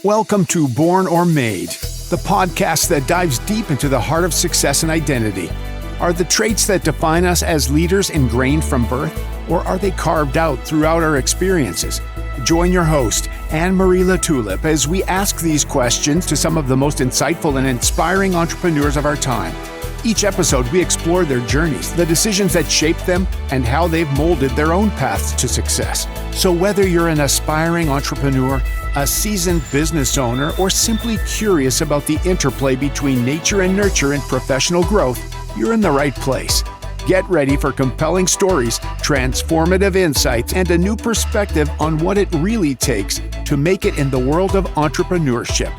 Welcome to Born or Made, the podcast that dives deep into the heart of success and identity. Are the traits that define us as leaders ingrained from birth, or are they carved out throughout our experiences? Join your host, Anne-Marie LaTulip, as we ask these questions to some of the most insightful and inspiring entrepreneurs of our time. Each episode, we explore their journeys, the decisions that shaped them, and how they've molded their own paths to success. So whether you're an aspiring entrepreneur, a seasoned business owner, or simply curious about the interplay between nature and nurture in professional growth, you're in the right place. Get ready for compelling stories, transformative insights, and a new perspective on what it really takes to make it in the world of entrepreneurship.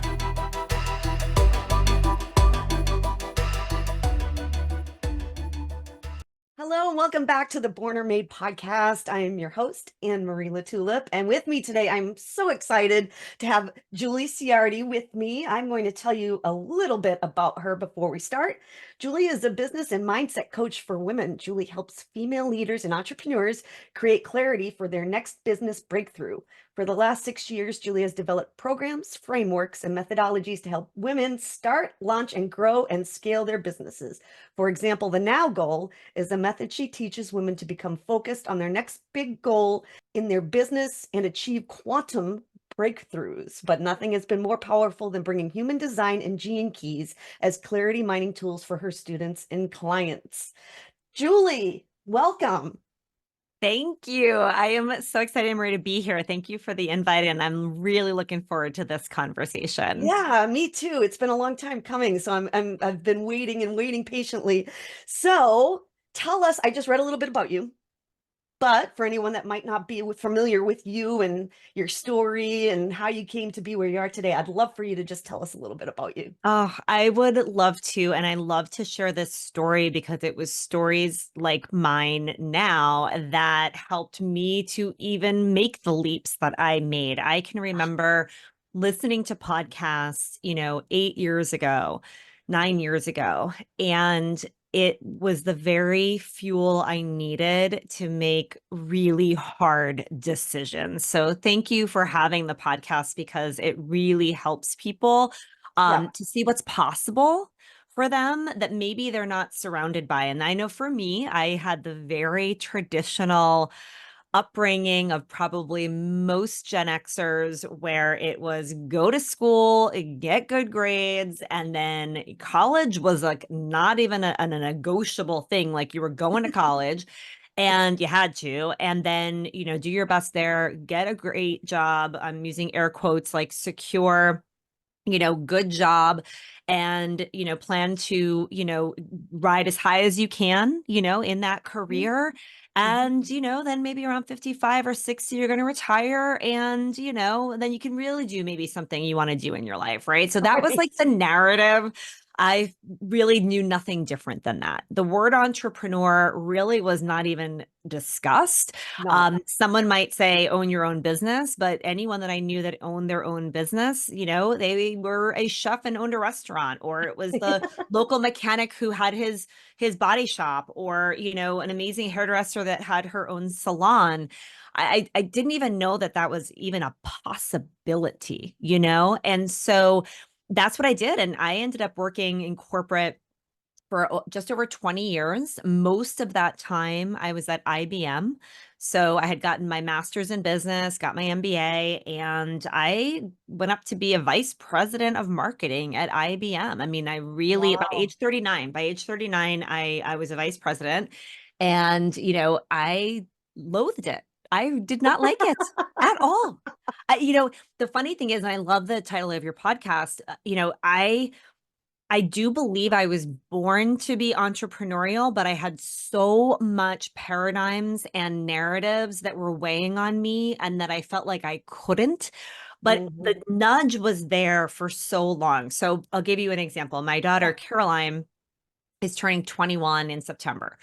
Hello and welcome back to the Born or Made podcast. I am your host, Anne-Marie LaTulip, and with me today, I'm so excited to have Julie Ciardi with me. I'm going to tell you a little bit about her before we start. Julie is a business and mindset coach for women. Julie helps female leaders and entrepreneurs create clarity for their next business breakthrough. For the last 6 years, Julie has developed programs, frameworks, and methodologies to help women start, launch, and grow and scale their businesses. For example, the Now Goal is a method she teaches women to become focused on their next big goal in their business and achieve quantum breakthroughs. But nothing has been more powerful than bringing human design and gene keys as clarity mining tools for her students and clients. Julie, welcome. Thank you. I am so excited and ready to be here. Thank you for the invite, and I'm really looking forward to this conversation. Yeah, me too. It's been a long time coming, so I've been waiting and waiting patiently. So tell us, I just read a little bit about you, but for anyone that might not be familiar with you and your story and how you came to be where you are today, I'd love for you to just tell us a little bit about you. Oh, I would love to. And I love to share this story because it was stories like mine now that helped me to even make the leaps that I made. I can remember listening to podcasts, 8 years ago, 9 years ago, and it was the very fuel I needed to make really hard decisions. So thank you for having the podcast because it really helps people Yeah. to see what's possible for them that maybe they're not surrounded by. And I know for me, I had the very traditional upbringing of probably most Gen Xers where it was go to school, get good grades, and then college was like not even a negotiable thing. Like you were going to college and you had to, and then, do your best there, get a great job. I'm using air quotes, like secure, good job, and, plan to, ride as high as you can, in that career. And, then maybe around 55 or 60, you're going to retire. And, then you can really do maybe something you want to do in your life. Right. So that was Right. like the narrative. I really knew nothing different than that. The word entrepreneur really was not even discussed. No. Someone might say own your own business, but anyone that I knew that owned their own business, they were a chef and owned a restaurant, or it was the local mechanic who had his body shop, or, an amazing hairdresser that had her own salon. I didn't even know that that was even a possibility, And so that's what I did. And I ended up working in corporate for just over 20 years. Most of that time I was at IBM. So I had gotten my master's in business, got my MBA, and I went up to be a vice president of marketing at IBM. I mean, I really, Wow. by age 39, I was a vice president, and, I loathed it. I did not like it at all. The funny thing is, and I love the title of your podcast, I do believe I was born to be entrepreneurial, but I had so much paradigms and narratives that were weighing on me and that I felt like I couldn't. But the nudge was there for so long. So I'll give you an example. My daughter, Caroline, is turning 21 in September.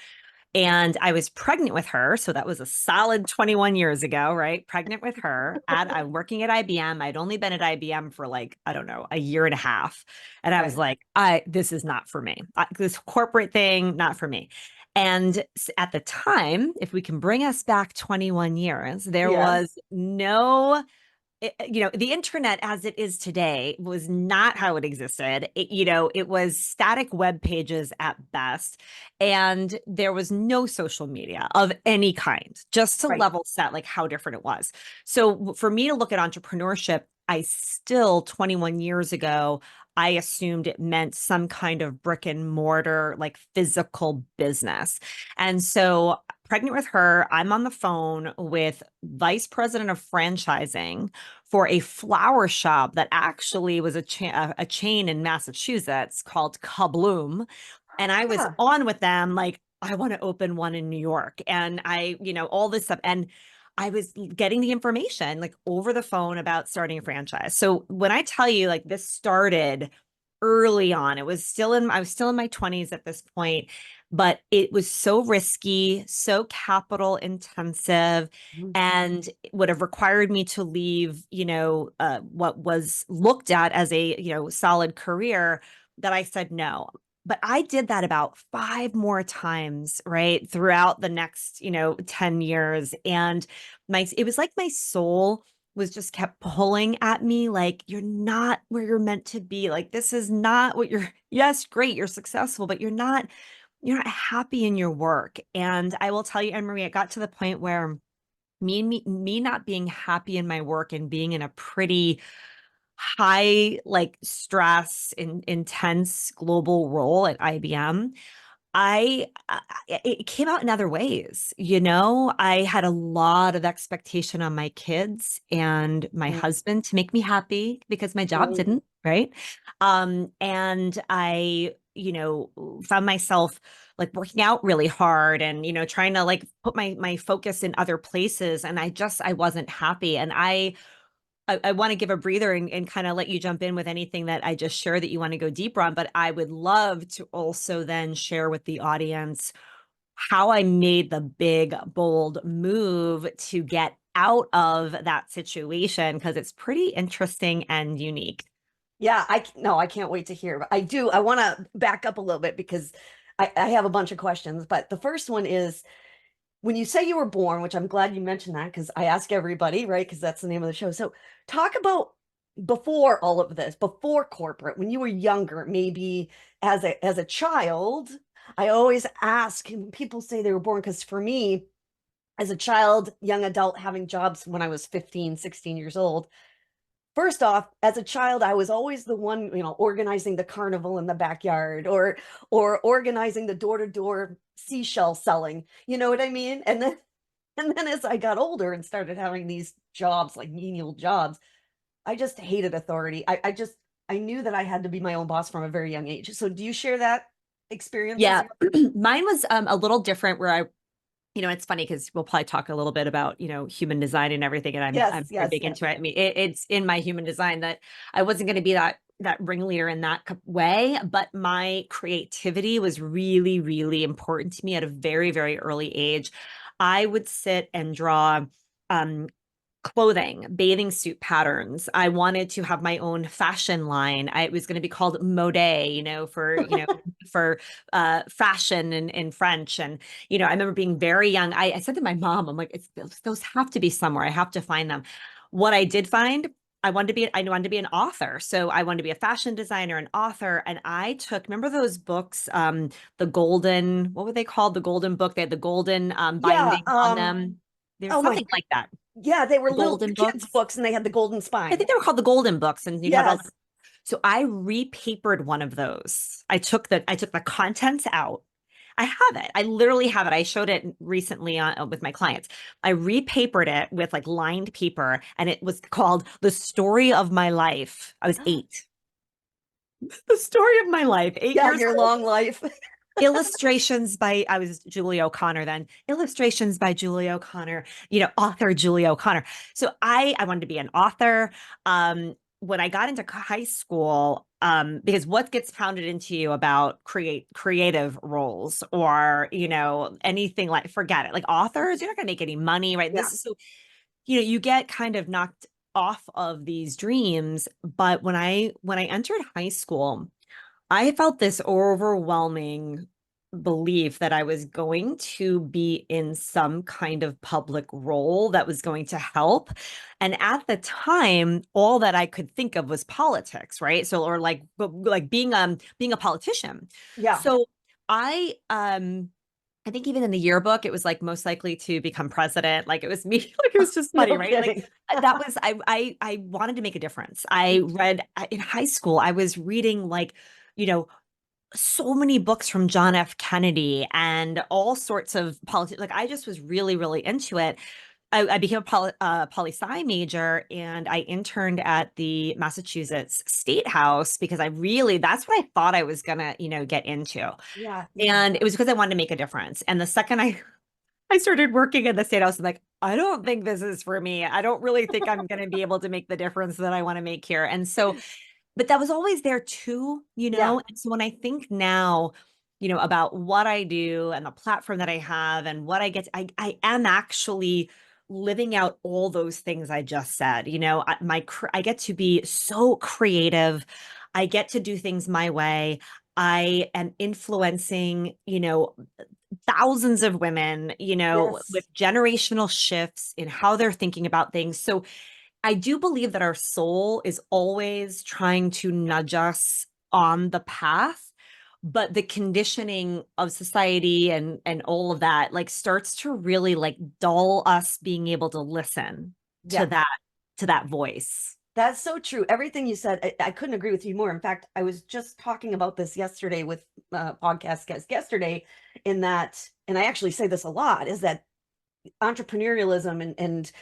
And I was pregnant with her. So that was a solid 21 years ago, right? Pregnant with her. I'm working at IBM. I'd only been at IBM for like, I don't know, a year and a half. And I was like, this is not for me. This corporate thing, not for me. And at the time, if we can bring us back 21 years, there was no the internet as it is today was not how it existed. It was static web pages at best, and there was no social media of any kind, just to Right. level set like how different it was. So for me to look at entrepreneurship, I still 21 years ago, I assumed it meant some kind of brick and mortar, like physical business. And so pregnant with her, I'm on the phone with vice president of franchising for a flower shop that actually was a chain in Massachusetts called Kabloom. And I was Yeah. on with them like, I want to open one in New York. And all this stuff. And I was getting the information like over the phone about starting a franchise. So when I tell you like this started early on, I was still in my 20s at this point, but it was so risky, so capital intensive, Mhm. and it would have required me to leave, what was looked at as a, solid career, that I said no. But I did that about 5 more times, right, throughout the next, 10 years. And it was like my soul was just kept pulling at me like, you're not where you're meant to be. Like, this is not what yes, great, you're successful, but you're not happy in your work. And I will tell you, Anne Marie, it got to the point where me not being happy in my work and being in a pretty high, like stress and intense global role at IBM, it came out in other ways. I had a lot of expectation on my kids and my Mm. husband to make me happy because my job Right. didn't, right? And I, found myself like working out really hard and, trying to like put my focus in other places. And I wasn't happy. And I want to give a breather and kind of let you jump in with anything that I just shared that you want to go deeper on. But I would love to also then share with the audience how I made the big, bold move to get out of that situation, because it's pretty interesting and unique. Yeah, no, I can't wait to hear. But I want to back up a little bit because I have a bunch of questions. But the first one is when you say you were born, which I'm glad you mentioned that because I ask everybody, right? Because that's the name of the show. So talk about before all of this, before corporate, when you were younger, maybe as a child. I always ask, and people say they were born because for me, as a child, young adult, having jobs when I was 15, 16 years old. First off, as a child, I was always the one, organizing the carnival in the backyard or organizing the door-to-door seashell selling. You know what I mean? And then as I got older and started having these jobs, like menial jobs, I just hated authority. I knew that I had to be my own boss from a very young age. So do you share that experience as Yeah, your mine was a little different where it's funny because we'll probably talk a little bit about, human design and everything. And I'm Yes, very yes, big yes. into it. I mean, it's in my human design that I wasn't going to be that ringleader in that way, but my creativity was really, really important to me at a very, very early age. I would sit and draw um, clothing, bathing suit patterns. I wanted to have my own fashion line. It was going to be called mode, for fashion in French. And, I remember being very young. I said to my mom, I'm like, those have to be somewhere. I have to find them. What I did find, I wanted to be an author. So I wanted to be a fashion designer, an author. And I remember those books, what were they called? The golden book. They had the golden Yeah, binding on them. There's oh my, something like that. yeah, they were little Golden kids' books. books and they had the golden I spine. think they were called the golden books, and you'd have all Yes. so I repapered one of those. I took the contents out. I have it. I literally have it. I showed it recently with my clients. I repapered it with like lined paper, and it was called The Story of My Life. I was 8. The Story of My Life, 8 Yeah, years your old. long life. I was Julie O'Connor then. Illustrations by Julie O'Connor, author Julie O'Connor. So I wanted to be an author. When I got into high school, because what gets pounded into you about creative roles or, anything like, forget it. Like authors, you're not going to make any money, right? Yeah. This is so, you get kind of knocked off of these dreams. But when I entered high school, I felt this overwhelming belief that I was going to be in some kind of public role that was going to help. And at the time, all that I could think of was politics, right? So, or like, but like being a politician. Yeah. So I think even in the yearbook, it was like most likely to become president. Like it was me, like it was just funny, No right? Like kidding. that was I wanted to make a difference. I read in high school, I was reading like, you know, so many books from John F. Kennedy and all sorts of politics. Like I just was really, really into it. I became a poli-sci major and I interned at the Massachusetts State House because that's what I thought I was gonna, get into. Yeah. Yeah. And it was because I wanted to make a difference. And the second I started working in the State House, I'm like, I don't think this is for me. I don't really think I'm going to be able to make the difference that I want to make here. And so but that was always there too, Yeah. And so when I think now, about what I do and the platform that I have and what I get, I am actually living out all those things I just said. I get to be so creative. I get to do things my way. I am influencing, thousands of women, Yes. with generational shifts in how they're thinking about things. So I do believe that our soul is always trying to nudge us on the path, but the conditioning of society and all of that like starts to really like dull us being able to listen to Yeah. that voice. That's so true. Everything you said, I couldn't agree with you more. In fact, I was just talking about this yesterday with podcast guest yesterday, in that, and I actually say this a lot, is that entrepreneurialism and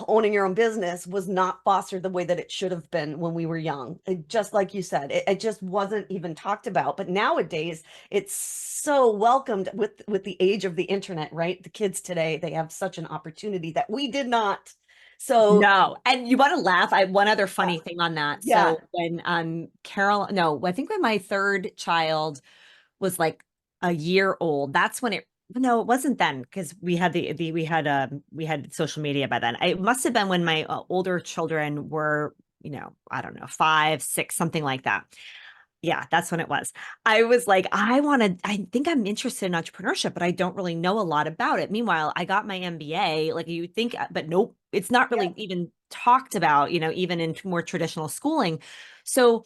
owning your own business was not fostered the way that it should have been when we were young. Just like you said, it just wasn't even talked about. But nowadays it's so welcomed with the age of the internet, right? The kids today, they have such an opportunity that we did not. So No. And you want to laugh. I one other yeah. funny thing on that. Yeah. So when Carol, no, I think when my third child was like a year old, that's when it no, it wasn't then because we had we had social media by then. It must have been when my older children were, I don't know, 5, 6, something like that. Yeah, that's when it was. I was like, I think I'm interested in entrepreneurship, but I don't really know a lot about it. Meanwhile, I got my MBA, like you think, but nope, it's not Yeah. really even talked about, even in more traditional schooling. So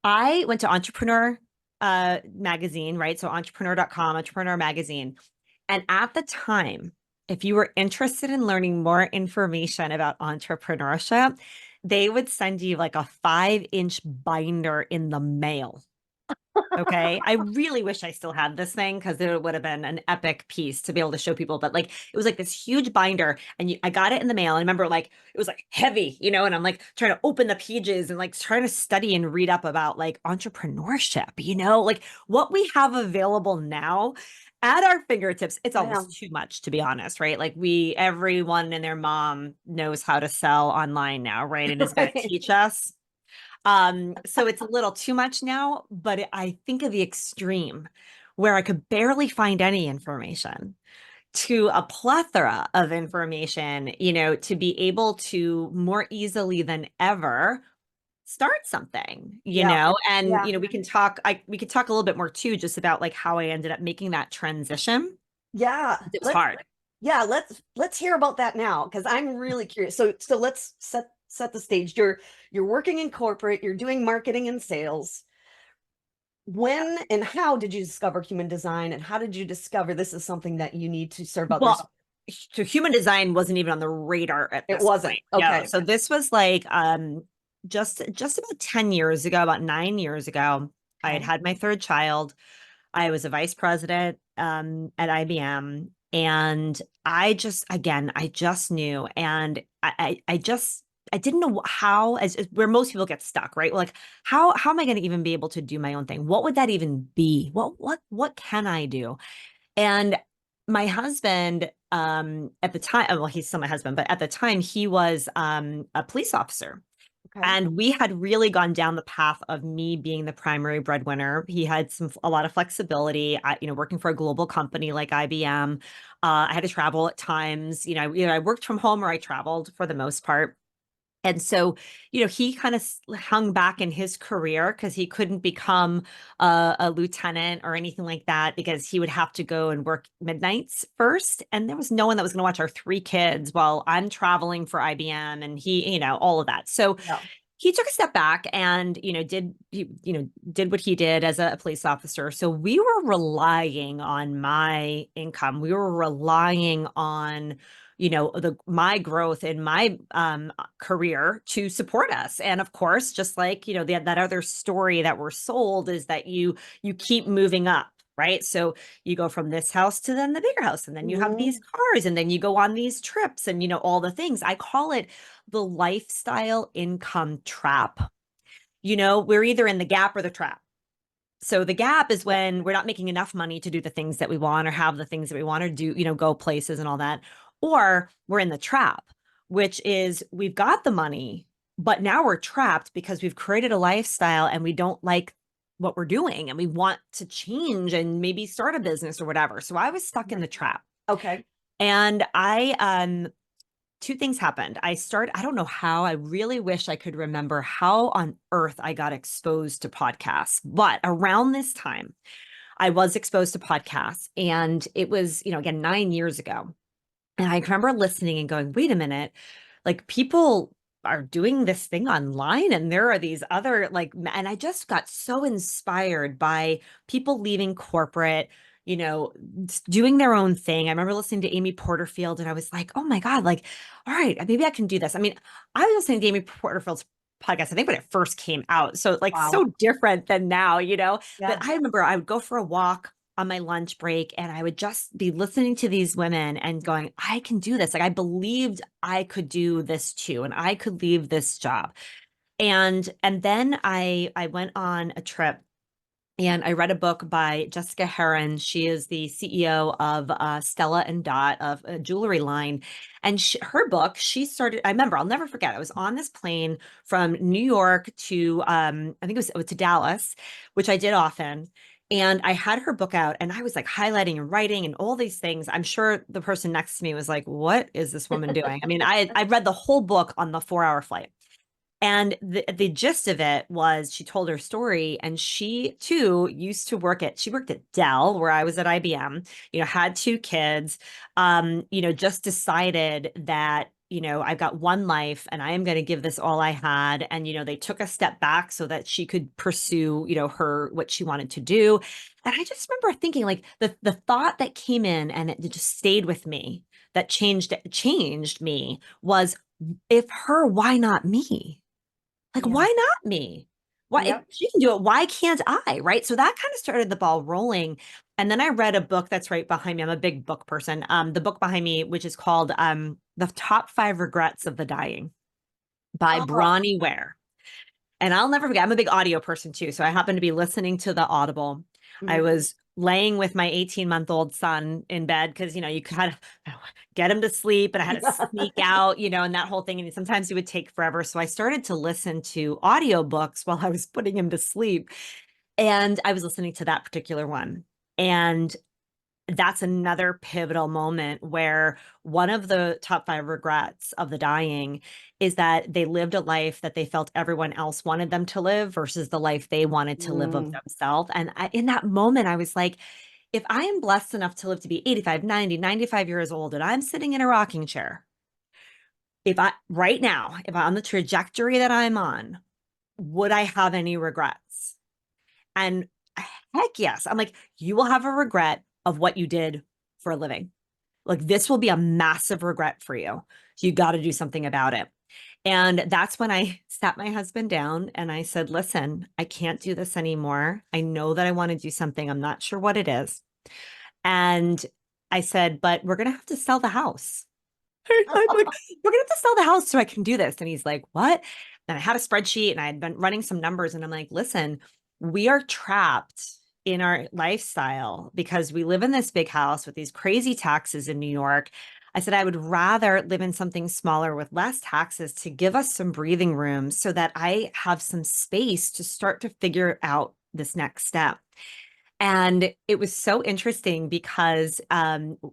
I went to Entrepreneur magazine, right? So entrepreneur.com, Entrepreneur magazine. And at the time, if you were interested in learning more information about entrepreneurship, they would send you like a 5-inch binder in the mail. Okay. I really wish I still had this thing because it would have been an epic piece to be able to show people. But like it was like this huge binder and I got it in the mail. I remember like it was like heavy, and I'm like trying to open the pages and like trying to study and read up about like entrepreneurship, like what we have available now at our fingertips. It's I know. almost too much, to be honest, right? Like everyone and their mom knows how to sell online now, right? And is going to Right. teach us. So it's a little too much now, but I think of the extreme where I could barely find any information to a plethora of information, to be able to more easily than ever start something, Yeah. and Yeah. we could talk a little bit more too, just about like how I ended up making that transition. Yeah. It was hard. Let's hear about that now, because I'm really curious. So let's set the stage. You're working in corporate, you're doing marketing and sales. When and how did you discover human design, and how did you discover this is something that you need to serve others? Well, so human design wasn't even on the radar at It this wasn't. point. No. Okay. So this was like just about 10 years ago, about 9 years ago, I Okay. had my third child. I was a vice president at IBM. And I just knew. And I didn't know how, as where most people get stuck, right? Like, how am I going to even be able to do my own thing? What would that even be? What can I do? And my husband, at the time, well, he's still my husband, but at the time he was a police officer. Okay. And we had really gone down the path of me being the primary breadwinner. He had a lot of flexibility, working for a global company like IBM. I had to travel at times. I worked from home or I traveled for the most part. And so, he kind of hung back in his career because he couldn't become a lieutenant or anything like that because he would have to go and work midnights first. And there was no one that was going to watch our 3 kids while I'm traveling for IBM and all of that. So Yeah. he took a step back and, did what he did as a police officer. So we were relying on my income. We were relying on, my growth in my career to support us. And of course, just like, that other story that we're sold is that you keep moving up. Right. So you go from this house to then the bigger house, and then you have these cars, and then you go on these trips and, all the things. I call it the lifestyle income trap. We're either in the gap or the trap. So the gap is when we're not making enough money to do the things that we want or have the things that we want to do, go places and all that. Or we're in the trap, which is we've got the money, but now we're trapped because we've created a lifestyle and we don't like what we're doing and we want to change and maybe start a business or whatever. So I was stuck in the trap. Okay. And two things happened. I don't know how, I really wish I could remember how on earth I got exposed to podcasts, but around this time I was exposed to podcasts, and it was, again, 9 years ago. And I remember listening and going, wait a minute, like people are doing this thing online and there are these other and I just got so inspired by people leaving corporate, doing their own thing. I remember listening to Amy Porterfield and I was like, oh my God, all right, maybe I can do this. I mean, I was listening to Amy Porterfield's podcast, I think when it first came out. So Wow. so different than now, Yeah. but I remember I would go for a walk on my lunch break and I would just be listening to these women and going, I can do this. I believed I could do this too, and I could leave this job. And then I went on a trip and I read a book by Jessica Heron. She is the CEO of Stella and Dot, of a jewelry line. And her book, she started, I remember, I'll never forget. I was on this plane from New York to, I think it was to Dallas, which I did often. And I had her book out and I was highlighting and writing and all these things. I'm sure the person next to me was like, what is this woman doing? I mean, I read the whole book on the 4-hour flight. And the gist of it was she told her story, and she too used to she worked at Dell, where I was at IBM, had 2 kids, just decided that, I've got one life and I am going to give this all I had. And, they took a step back so that she could pursue, what she wanted to do. And I just remember thinking the thought that came in and it just stayed with me, that changed me, was, if her, why not me? Why not me? Why, if she can do it, why can't I? Right. So that kind of started the ball rolling. And then I read a book that's right behind me. I'm a big book person. The book behind me, which is called The Top 5 Regrets of the Dying by Bronnie Ware. And I'll never forget, I'm a big audio person too. So I happened to be listening to the Audible. I was laying with my 18-month-old son in bed because, you kind of get him to sleep, and I had to sneak out, and that whole thing. And sometimes it would take forever. So I started to listen to audiobooks while I was putting him to sleep. And I was listening to that particular one. And that's another pivotal moment where one of the top 5 regrets of the dying is that they lived a life that they felt everyone else wanted them to live versus the life they wanted to live of themselves. And in that moment, I was like, if I am blessed enough to live to be 85, 90, 95 years old, and I'm sitting in a rocking chair, right now, if I'm on the trajectory that I'm on, would I have any regrets? And heck yes. I'm like, you will have a regret of what you did for a living. This will be a massive regret for you. So you got to do something about it. And that's when I sat my husband down and I said, listen, I can't do this anymore. I know that I want to do something. I'm not sure what it is. And I said, but we're going to have to sell the house. I'm like, we're going to have to sell the house so I can do this. And he's like, what? And I had a spreadsheet and I had been running some numbers, and I'm like, listen, we are trapped in our lifestyle because we live in this big house with these crazy taxes in New York. I said, I would rather live in something smaller with less taxes to give us some breathing room so that I have some space to start to figure out this next step. And it was so interesting because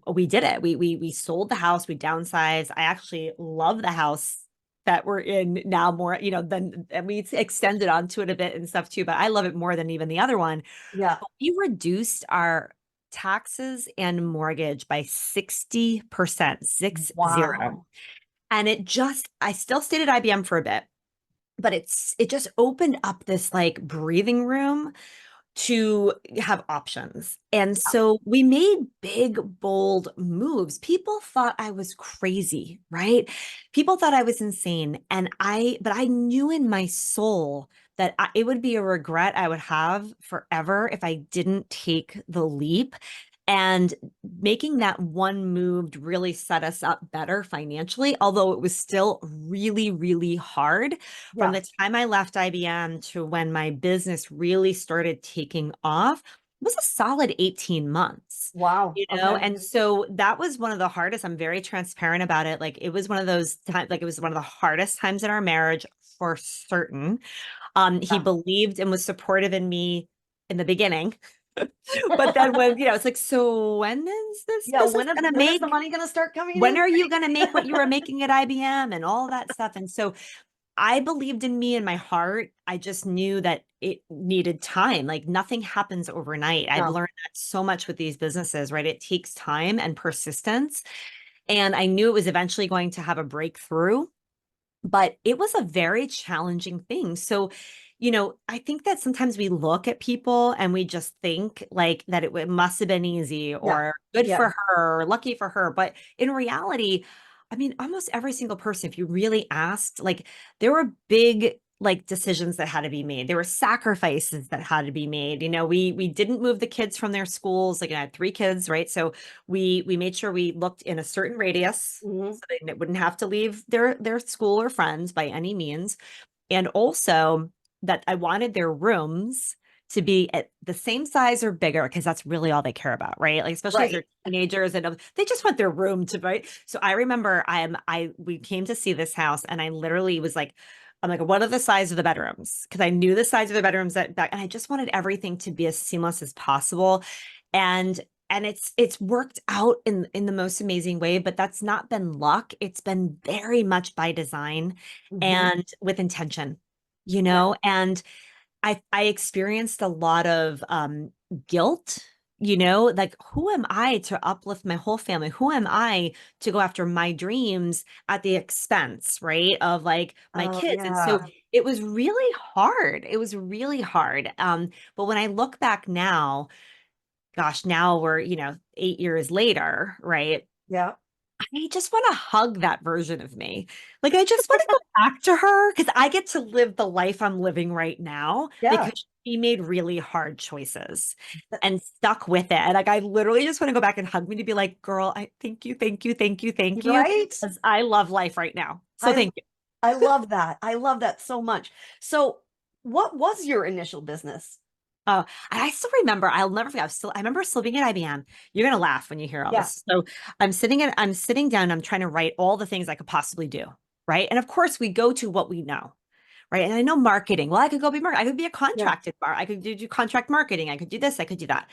we did it. We sold the house, we downsized. I actually love the house that we're in now more, than, and we extended onto it a bit and stuff too, but I love it more than even the other one. Yeah. We reduced our taxes and mortgage by 60%, 60. Wow. And I still stayed at IBM for a bit, but it just opened up this like breathing room to have options. And so we made big, bold moves. People thought I was crazy, right? People thought I was insane. But I knew in my soul that it would be a regret I would have forever if I didn't take the leap. And making that one move really set us up better financially, although it was still really, really hard. From Yeah. the time I left IBM to when my business really started taking off, it was a solid 18 months, Wow. Okay. And so that was one of the hardest. I'm very transparent about it. Like it was one of those times, like it was one of the hardest times in our marriage for certain. He Yeah. believed and was supportive in me in the beginning. But then when, it's like, so when is this Yeah. business going to When is the make, money going to start coming when in? are you going to make what you were making at IBM and all that stuff? And so I believed in me in my heart. I just knew that it needed time. Like nothing happens overnight. I've No. learned that so much with these businesses, right? It takes time and persistence. And I knew it was eventually going to have a breakthrough, but it was a very challenging thing. So, I think that sometimes we look at people and we just think like that it must have been easy Yeah. or good Yeah. for her, or lucky for her. But in reality, I mean, almost every single person, if you really asked, like there were big like decisions that had to be made. There were sacrifices that had to be made. We didn't move the kids from their schools. Like I had 3 kids, right? So we made sure we looked in a certain radius Hmm. so they wouldn't have to leave their school or friends by any means. And also that I wanted their rooms to be at the same size or bigger because that's really all they care about, right? Like especially as Right. they're teenagers and they just want their room to, right? So I remember we came to see this house and I literally was like, I'm like, what are the size of the bedrooms? Because I knew the size of the bedrooms and I just wanted everything to be as seamless as possible. And it's worked out in the most amazing way, but that's not been luck. It's been very much by design Hmm. and with intention, Yeah. and I experienced a lot of guilt, like who am I to uplift my whole family? Who am I to go after my dreams at the expense, right, of like my Oh, kids? And so yeah. it was really hard. It was really hard. But when I look back now, gosh, now we're, 8 years later, right? Yeah. I just want to hug that version of me. Like, I just want to go back to her because I get to live the life I'm living right now Yeah. because she made really hard choices and stuck with it. And like, I literally just want to go back and hug me to be like, girl, I thank you, thank you, thank you, thank you. Right. Because I love life right now. So I thank you. I love that. I love that so much. So, what was your initial business? Oh, and I still remember, I'll never forget. I remember still being at IBM. You're gonna laugh when you hear all Yeah. this. So I'm sitting down, I'm trying to write all the things I could possibly do. Right. And of course we go to what we know. Right. And I know marketing. Well, I could go be marketing. I could be a Yeah. contracted bar. I could do contract marketing. I could do this. I could do that.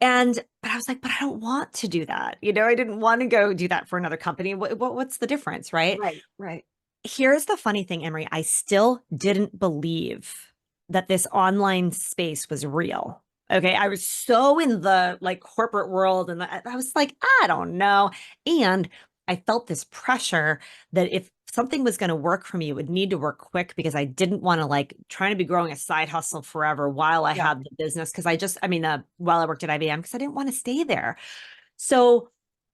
But I was like, but I don't want to do that. I didn't want to go do that for another company. What's the difference? Right. Right. Right. Here's the funny thing, Emery. I still didn't believe that this online space was real. Okay. I was so in the like corporate world and I was like, I don't know. And I felt this pressure that if something was going to work for me, it would need to work quick because I didn't want to like trying to be growing a side hustle forever while I Yeah. had the business. Cause while I worked at IBM, because I didn't want to stay there. So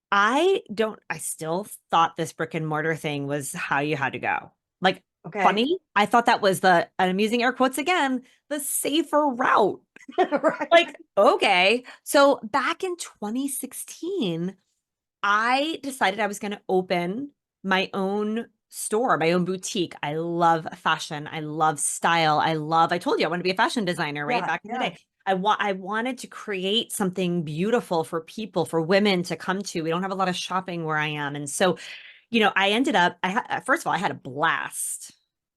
I still thought this brick and mortar thing was how you had to go. Like, Okay. funny. I thought that was I'm using air quotes again, the safer route. Right. Like, okay. So back in 2016, I decided I was going to open my own store, my own boutique. I love fashion. I love style. I told you I want to be a fashion designer, right? Yeah. Back in the Yeah. day. I wanted to create something beautiful for people, for women to come to. We don't have a lot of shopping where I am. And so, I ended up, first of all, I had a blast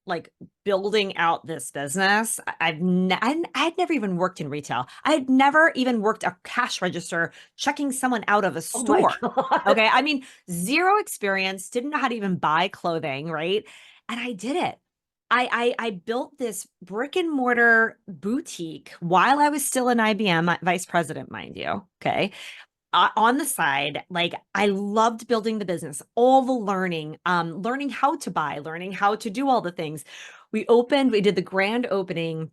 like building out this business. I'd never even worked in retail. I had never even worked a cash register checking someone out of a Oh my store. God. Okay. I mean, zero experience, didn't know how to even buy clothing. Right. And I did it. I built this brick and mortar boutique while I was still an IBM vice president, mind you. Okay. On the side, like I loved building the business, all the learning, learning how to buy, learning how to do all the things. We did the grand opening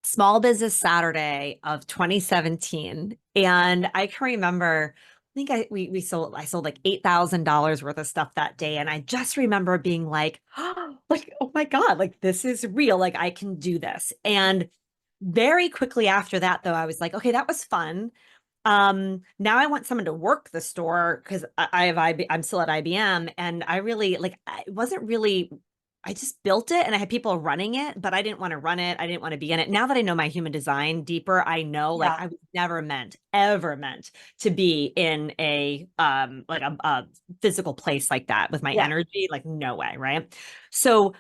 Small Business Saturday of 2017. And I can remember, I think I sold like $8,000 worth of stuff that day. And I just remember being like, oh my God, like this is real. Like I can do this. And very quickly after that, though, I was like, okay, that was fun. Now I want someone to work the store because I'm still at IBM, and I really like it wasn't really I just built it and I had people running it, but I didn't want to run it. I didn't want to be in it. Now that I know my human design deeper, I know like Yeah. I was never ever meant to be in a physical place like that with my Yeah. energy. Like, no way, right? So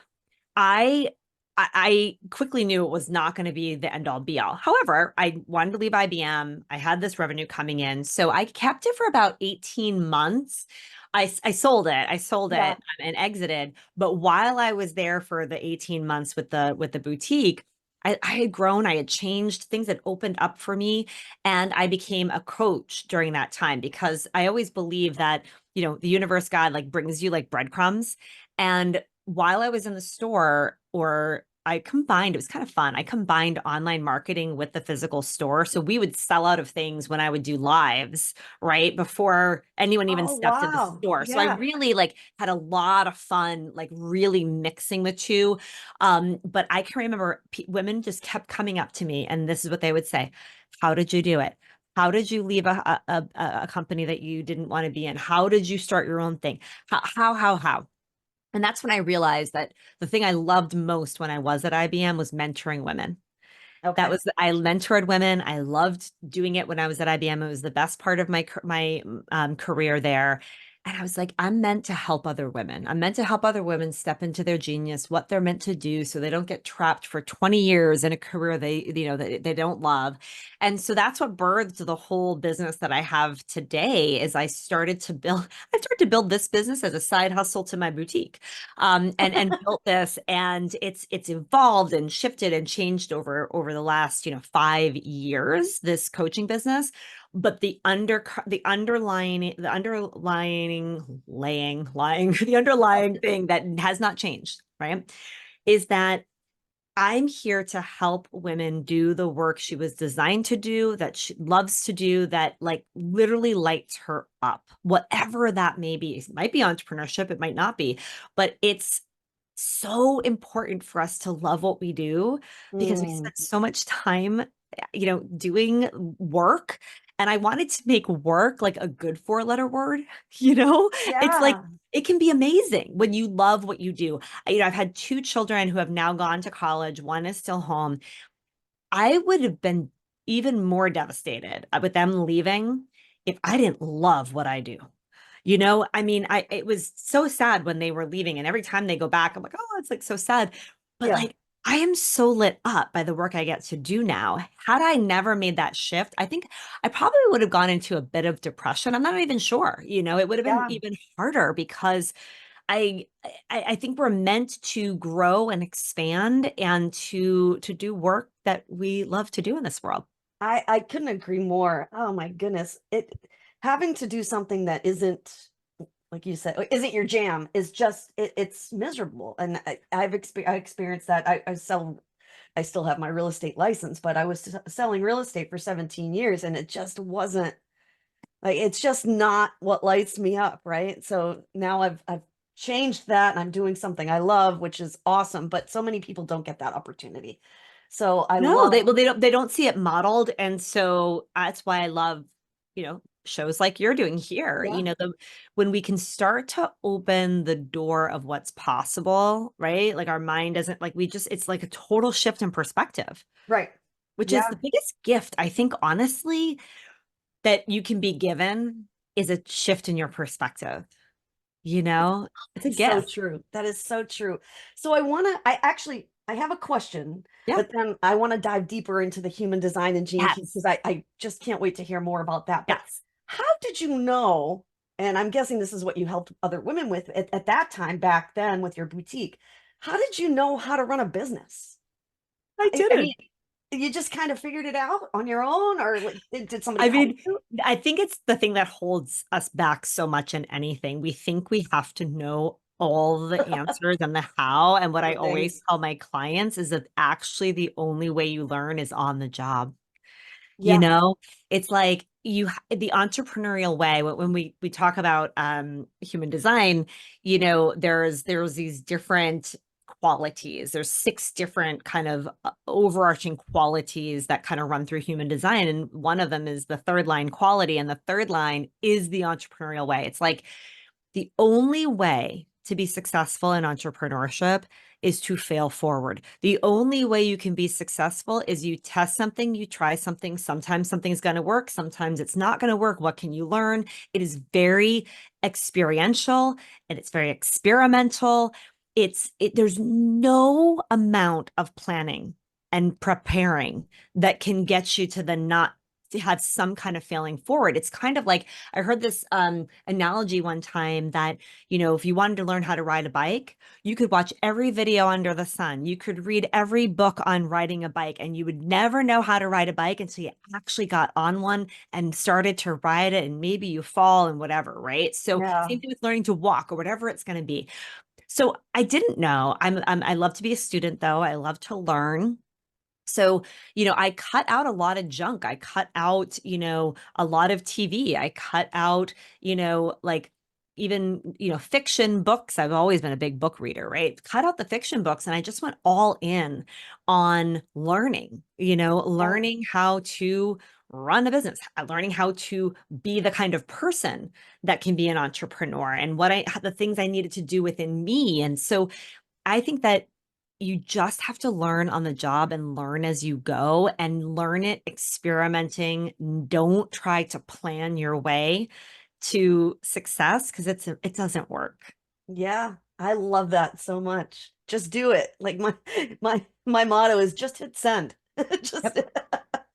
I I quickly knew it was not going to be the end all be all. However, I wanted to leave IBM. I had this revenue coming in. So I kept it for about 18 months. I sold it. I sold Yeah. it and exited. But while I was there for the 18 months with the boutique, I had grown, I had changed, things had opened up for me. And I became a coach during that time because I always believe that, the universe, God, like brings you like breadcrumbs. And while I was in the store, it was kind of fun. I combined online marketing with the physical store. So we would sell out of things when I would do lives, right? Before anyone even Oh, stepped in the wow. store. So I Yeah. really like had a lot of fun, like really mixing the two. But I can remember women just kept coming up to me and this is what they would say. How did you do it? How did you leave a company that you didn't want to be in? How did you start your own thing? How? And that's when I realized that the thing I loved most when I was at IBM was mentoring women. Okay. I mentored women. I loved doing it when I was at IBM. It was the best part of my career there. And I was like, I'm meant to help other women. I'm meant to help other women step into their genius, what they're meant to do, so they don't get trapped for 20 years in a career they don't love. And so that's what birthed the whole business that I have today. Is I started to build this business as a side hustle to my boutique, and built this, and it's evolved and shifted and changed over the last 5 years. This coaching business, but the underlying thing that has not changed, right, is that I'm here to help women do the work she was designed to do, that she loves to do, that like literally lights her up, whatever that may be. It might be entrepreneurship, it might not be, but it's so important for us to love what we do because we Mm, spend so much time, doing work. And I wanted to make work like a good four-letter word, you know? It's like yeah. it can be amazing when you love what you do. I've had two children who have now gone to college. One is still home. I would have been even more devastated with them leaving if I didn't love what I do. I mean, it was so sad when they were leaving, and every time they go back, I'm like, oh, it's like so sad. But Yeah. like, I am so lit up by the work I get to do now. Had I never made that shift, I think I probably would have gone into a bit of depression. I'm not even sure, it would have been Yeah. even harder because I I think we're meant to grow and expand and to do work that we love to do in this world. I couldn't agree more. Oh my goodness. It having to do something that isn't like you said, isn't your jam is just it's miserable. And I experienced that. I still have my real estate license, but I was selling real estate for 17 years and it just wasn't like it's just not what lights me up, right? So now I've changed that and I'm doing something I love, which is awesome, but so many people don't get that opportunity. So I No, love, they don't see it modeled, and so that's why I love, shows like you're doing here. yeah, When we can start to open the door of what's possible, right? Like our mind doesn't like we just it's like a total shift in perspective, right. which is Yeah, the biggest gift I think honestly that you can be given is a shift in your perspective. It's a it's so gift. true. That is so true. So I have a question, Yeah. but then I want to dive deeper into the human design and gene keys Yes. because I just can't wait to hear more about that. But Yes. how did you know? And I'm guessing this is what you helped other women with at that time back then with your boutique. how did you know how to run a business? I I mean, didn't. you just kind of figured it out on your own, or like, did somebody I help mean, you? I think it's the thing that holds us back so much in anything. We think we have to know all the answers and the how. And what I Amazing. always tell my clients is that actually the only way you learn is on the job. You Yeah. know, it's like the entrepreneurial way, when we talk about human design, there's these different qualities. There's six different kind of overarching qualities that kind of run through human design. And one of them is the third line quality. And the third line is the entrepreneurial way. It's like the only way to be successful in entrepreneurship is to fail forward. The only way you can be successful is you test something, you try something. Sometimes something's going to work, sometimes it's not going to work. What can you learn? It is very experiential and it's very experimental. There's no amount of planning and preparing that can get you to the not to have some kind of failing forward. It's kind of like I heard this analogy one time that, if you wanted to learn how to ride a bike, you could watch every video under the sun. You could read every book on riding a bike, and you would never know how to ride a bike until you actually got on one and started to ride it, and maybe you fall and whatever, right? So Yeah. same thing with learning to walk or whatever it's going to be. So I didn't know. I love to be a student though. I love to learn. So, I cut out a lot of junk. I cut out, a lot of TV. I cut out, like even, fiction books. I've always been a big book reader, right? Cut out the fiction books and I just went all in on learning, Yeah. learning how to run a business, learning how to be the kind of person that can be an entrepreneur and the things I needed to do within me. And so I think that you just have to learn on the job and learn as you go and learn it experimenting. Don't try to plan your way to success because it doesn't work. Yeah. I love that so much. Just do it. Like my motto is just hit send. Just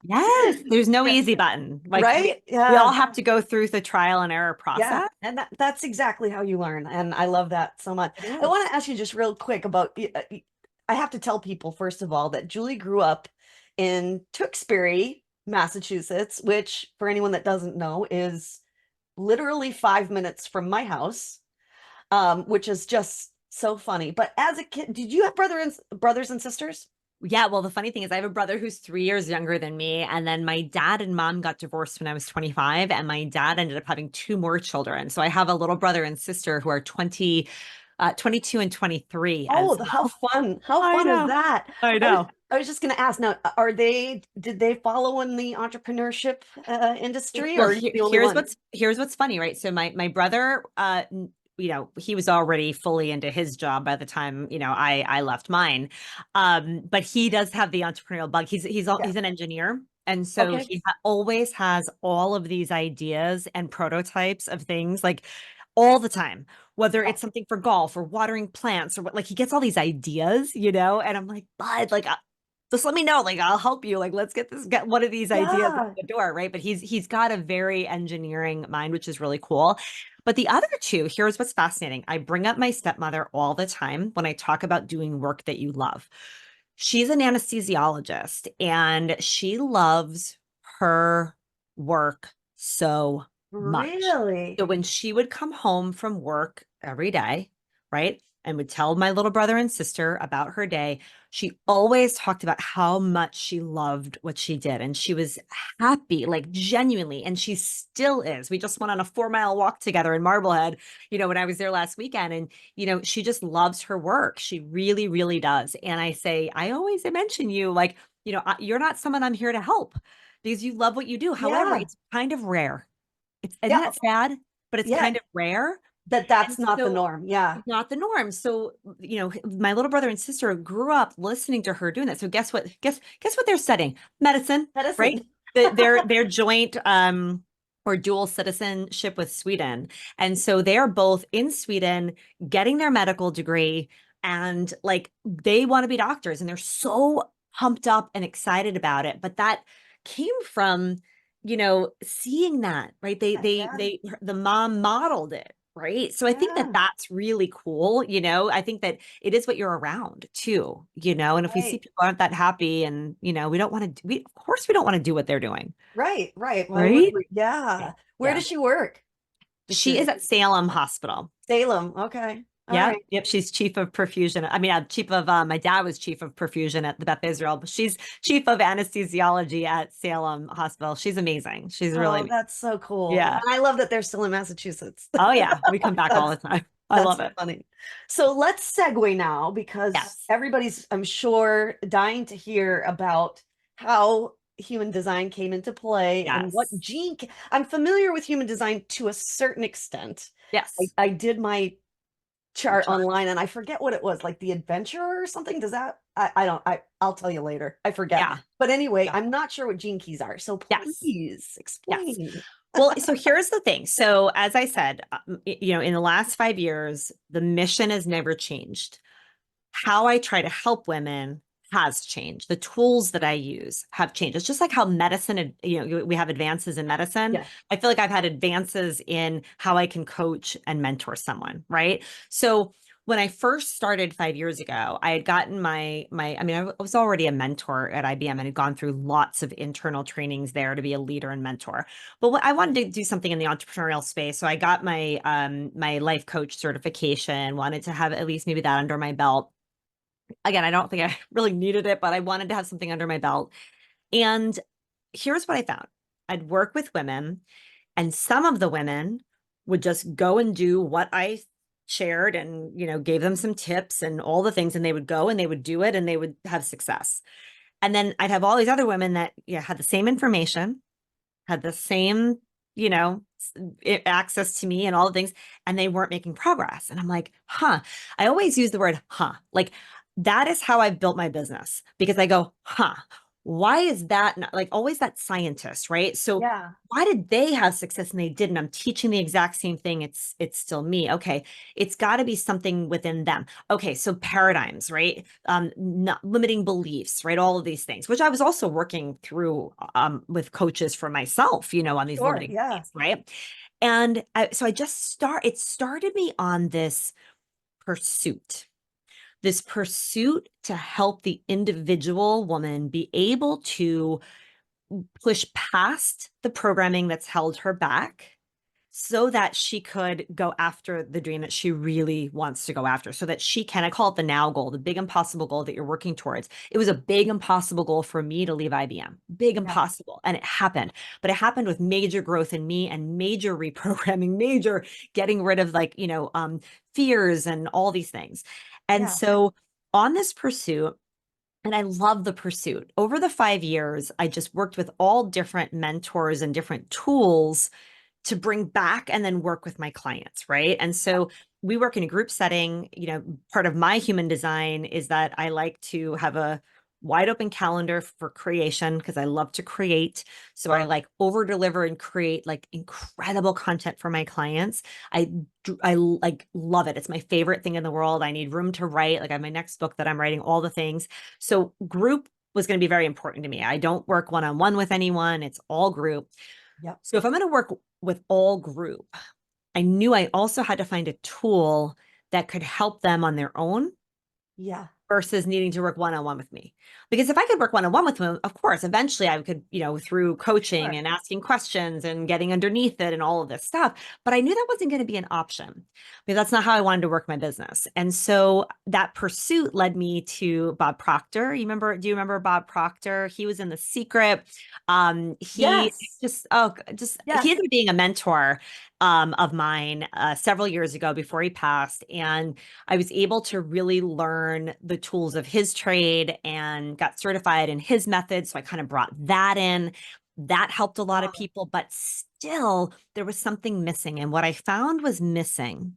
Yep. Yes, there's no yeah. easy button. Like Right? we Yeah. all have to go through the trial and error Yeah. process. And that's exactly how you learn. And I love that so much. It I is. want to ask you just real quick about I have to tell people, first of all, that Julie grew up in Tewksbury, Massachusetts, which, for anyone that doesn't know, is literally 5 minutes from my house, which is just so funny. But as a kid, did you have brothers and sisters? Yeah, well, the funny thing is I have a brother who's 3 years younger than me. And then my dad and mom got divorced when I was 25, and my dad ended up having two more children. So I have a little brother and sister who are 22 and 23 Oh, as how well. fun. How I fun is know. that? I I was know. I was just going to ask now, did they follow in the entrepreneurship industry, Well, or are you the only one? here's what's funny, right? So my brother, he was already fully into his job by the time I left mine, but he does have the entrepreneurial bug. Yeah. He's an engineer, and so Okay. he always has all of these ideas and prototypes of things like all the time. Whether Yeah. it's something for golf or watering plants or what, like he gets all these ideas, and I'm like, bud, like just let me know. Like, I'll help you. Like, let's get one of these ideas out Yeah. the door, right? But he's got a very engineering mind, which is really cool. But the other two, here's what's fascinating. I bring up my stepmother all the time when I talk about doing work that you love. She's an anesthesiologist and she loves her work so much. So Really? when she would come home from work every day, right, and would tell my little brother and sister about her day, she always talked about how much she loved what she did. And she was happy, like genuinely. And she still is. We just went on a 4 mile walk together in Marblehead, when I was there last weekend. And, she just loves her work. She really, really does. And I always mention you, like, you're not someone I'm here to help because you love what you do. However, Yeah. it's kind of rare. Isn't Yeah. that sad? But it's Yeah. kind of rare. That's And not the so norm. Yeah. it's not the norm. So, my little brother and sister grew up listening to her doing that. So guess what? Guess what they're studying? Medicine, right? Medicine. Their joint or dual citizenship with Sweden. And so they're both in Sweden getting their medical degree and like they want to be doctors and they're so pumped up and excited about it. But that came from seeing that, right? Yeah. The mom modeled it, Right. So I think that Yeah, that's really cool. I think that it is what you're around too, and if we see right. people aren't that happy and, we don't want to, of course, we don't want to do what they're doing. Right, right. Why would Right. we? Yeah. Yeah. Where Yeah. does she work? I'm She is curious. at Salem Hospital. Salem. Okay. All Yep. right. Yep. She's chief of perfusion. I mean, chief of, my dad was chief of perfusion at the Beth Israel, but she's chief of anesthesiology at Salem Hospital. She's amazing. She's really Oh, amazing. that's so cool. Yeah. And I love that they're still in Massachusetts. Oh yeah. We come back all the That's time. I that's love it. funny. So let's segue now because Yes. everybody's, I'm sure, dying to hear about how human design came into play and what Yes. I'm familiar with human design to a certain extent. Yes. I did my Your chart chart. online and I forget what it was, like the adventurer or something. Does that I don't I'll tell you later. I forget. Yeah. But anyway, Yeah. I'm not sure what gene keys are. So Yes. please Yes. explain. Well, so here's the thing. So as I said, in the last 5 years, the mission has never changed. How I try to help women has changed. The tools that I use have changed. It's just like how medicine, we have advances in medicine. Yeah. I feel like I've had advances in how I can coach and mentor someone, right? So when I first started 5 years ago, I had gotten I mean, I was already a mentor at IBM and had gone through lots of internal trainings there to be a leader and mentor. But I wanted to do something in the entrepreneurial space. So I got my life coach certification, wanted to have at least maybe that under my belt. Again, I don't think I really needed it, but I wanted to have something under my belt. And here's what I found. I'd work with women, and some of the women would just go and do what I shared and, gave them some tips and all the things, and they would go and they would do it and they would have success. And then I'd have all these other women that had the same information, had the same, you know, access to me and all the things, and they weren't making progress. And I'm like, huh. I always use the word, huh. Like that is how I've built my business because I go, huh. Why is that not, like always that scientist, right? So Yeah. why did they have success and they didn't? I'm teaching the exact same thing. It's still me. Okay. It's got to be something within them. Okay. So paradigms, right? Not limiting beliefs, right? All of these things, which I was also working through with coaches for myself, on these Sure. limiting Yeah. beliefs, right? And so it started me on pursuit, this pursuit to help the individual woman be able to push past the programming that's held her back so that she could go after the dream that she really wants to go after, so that she can, I call it the now goal, the big impossible goal that you're working towards. It was a big impossible goal for me to leave IBM, big Yeah. impossible. And it happened, but it happened with major growth in me and major reprogramming, major getting rid of fears and all these things. And Yeah. so on this pursuit, and I love the pursuit. Over the 5 years, I just worked with all different mentors and different tools to bring back and then work with my clients, right? And so we work in a group setting. Part of my human design is that I like to have a wide open calendar for creation because I love to create. So I like over deliver and create like incredible content for my clients. I like love it. It's my favorite thing in the world. I need room to write. Like I have my next book that I'm writing, all the things. So group was going to be very important to me. I don't work one-on-one with anyone. It's all group. Yep. So if I'm going to work with all group, I knew I also had to find a tool that could help them on their own Yeah. versus needing to work one-on-one with me. Because if I could work one-on-one with them, of course, eventually I could, through coaching Sure. and asking questions and getting underneath it and all of this stuff. But I knew that wasn't going to be an option because that's not how I wanted to work my business. And so that pursuit led me to Bob Proctor. Do you remember Bob Proctor? He was in The Secret. He Yes. he Yes. ended up being a mentor of mine several years ago before he passed. And I was able to really learn the tools of his trade and got certified in his method. So I kind of brought that in. That helped a lot of Wow. people, but still there was something missing. And what I found was missing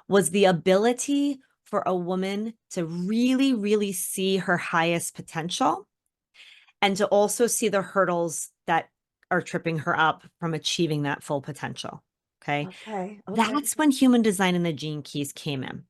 was the ability for a woman to really, really see her highest potential and to also see the hurdles that are tripping her up from achieving that full potential. Okay. Okay. Okay. That's when human design and the gene keys came in.